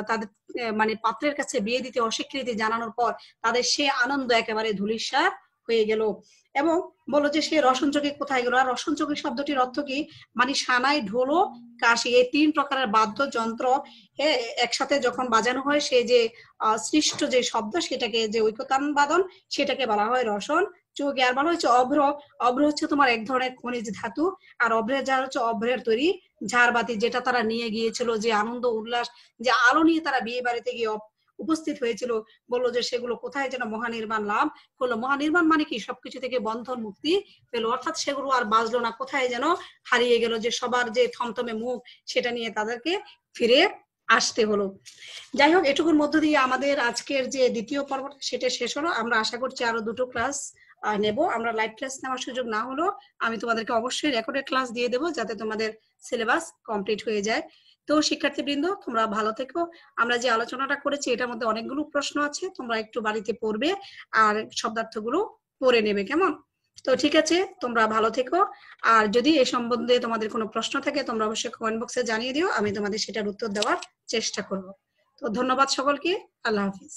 তাদের মানে পাত্রের কাছে বিয়ে দিতে অস্বীকৃতি জানানোর পর তাদের সে আনন্দ একেবারে ধূলিসাৎ হয়ে গেল। এবং বলো যে সে রসন চৌকি কোথায় গেল। আর রসন চৌকি শব্দটির অর্থ কি, মানে সানাই, ঢোল, কাশি, এই তিন প্রকারের বাদ্যযন্ত্র একসাথে যখন বাজানো হয়, সে যে সৃষ্ট যে শব্দ, সেটাকে যে ঐকতান বাদন, সেটাকে বলা হয় রসন চৌকি। আর বলা হচ্ছে অভ্র। অভ্র হচ্ছে তোমার এক ধরনের খনিজ ধাতু। আর অভ্রের ঝাড় হচ্ছে অভ্রের তৈরি ঝাড়বাতি, যেটা তারা নিয়ে গিয়েছিল, যে আনন্দ উল্লাস, যে আলো নিয়ে তারা বিয়ে বাড়িতে গিয়ে উপস্থিত হয়েছিল। বললো যে সেগুলো কোথায় যেন মহানির্বাণ লাভ করলো। মহানির্বাণ মানে কি, সবকিছু থেকে বন্ধন মুক্তি পেলো। অর্থাৎ সেগুলো আর বাজলো না, কোথায় যেন হারিয়ে গেল, যে সবার যে থমথমে মুখ সেটা নিয়ে তাদেরকে ফিরে আসতে হলো। যাই হোক, এটুকুর মধ্য দিয়ে আমাদের আজকের যে দ্বিতীয় পর্ব সেটা শেষ হলো। আমরা আশা করছি আরো দুটো ক্লাস নেব। আমরা লাইভ ক্লাস নেওয়ার সুযোগ না হলো আমি তোমাদেরকে অবশ্যই রেকর্ডেড ক্লাস দিয়ে দেবো, যাতে তোমাদের সিলেবাস কমপ্লিট হয়ে যায়। তো শিক্ষার্থীবৃন্দ, তোমরা ভালো থেকো। আমরা যে আলোচনাটা করেছি এটার মধ্যে অনেকগুলো প্রশ্ন আছে, তোমরা একটু বাড়িতে পড়বে আর শব্দার্থগুলো পড়ে নেবে, কেমন? তো ঠিক আছে, তোমরা ভালো থেকো। আর যদি এ সম্বন্ধে তোমাদের কোনো প্রশ্ন থাকে তোমরা অবশ্যই কমেন্ট বক্সে জানিয়ে দিও, আমি তোমাদের সেটার উত্তর দেওয়ার চেষ্টা করব। তো ধন্যবাদ সকলকে। আল্লাহ হাফিজ।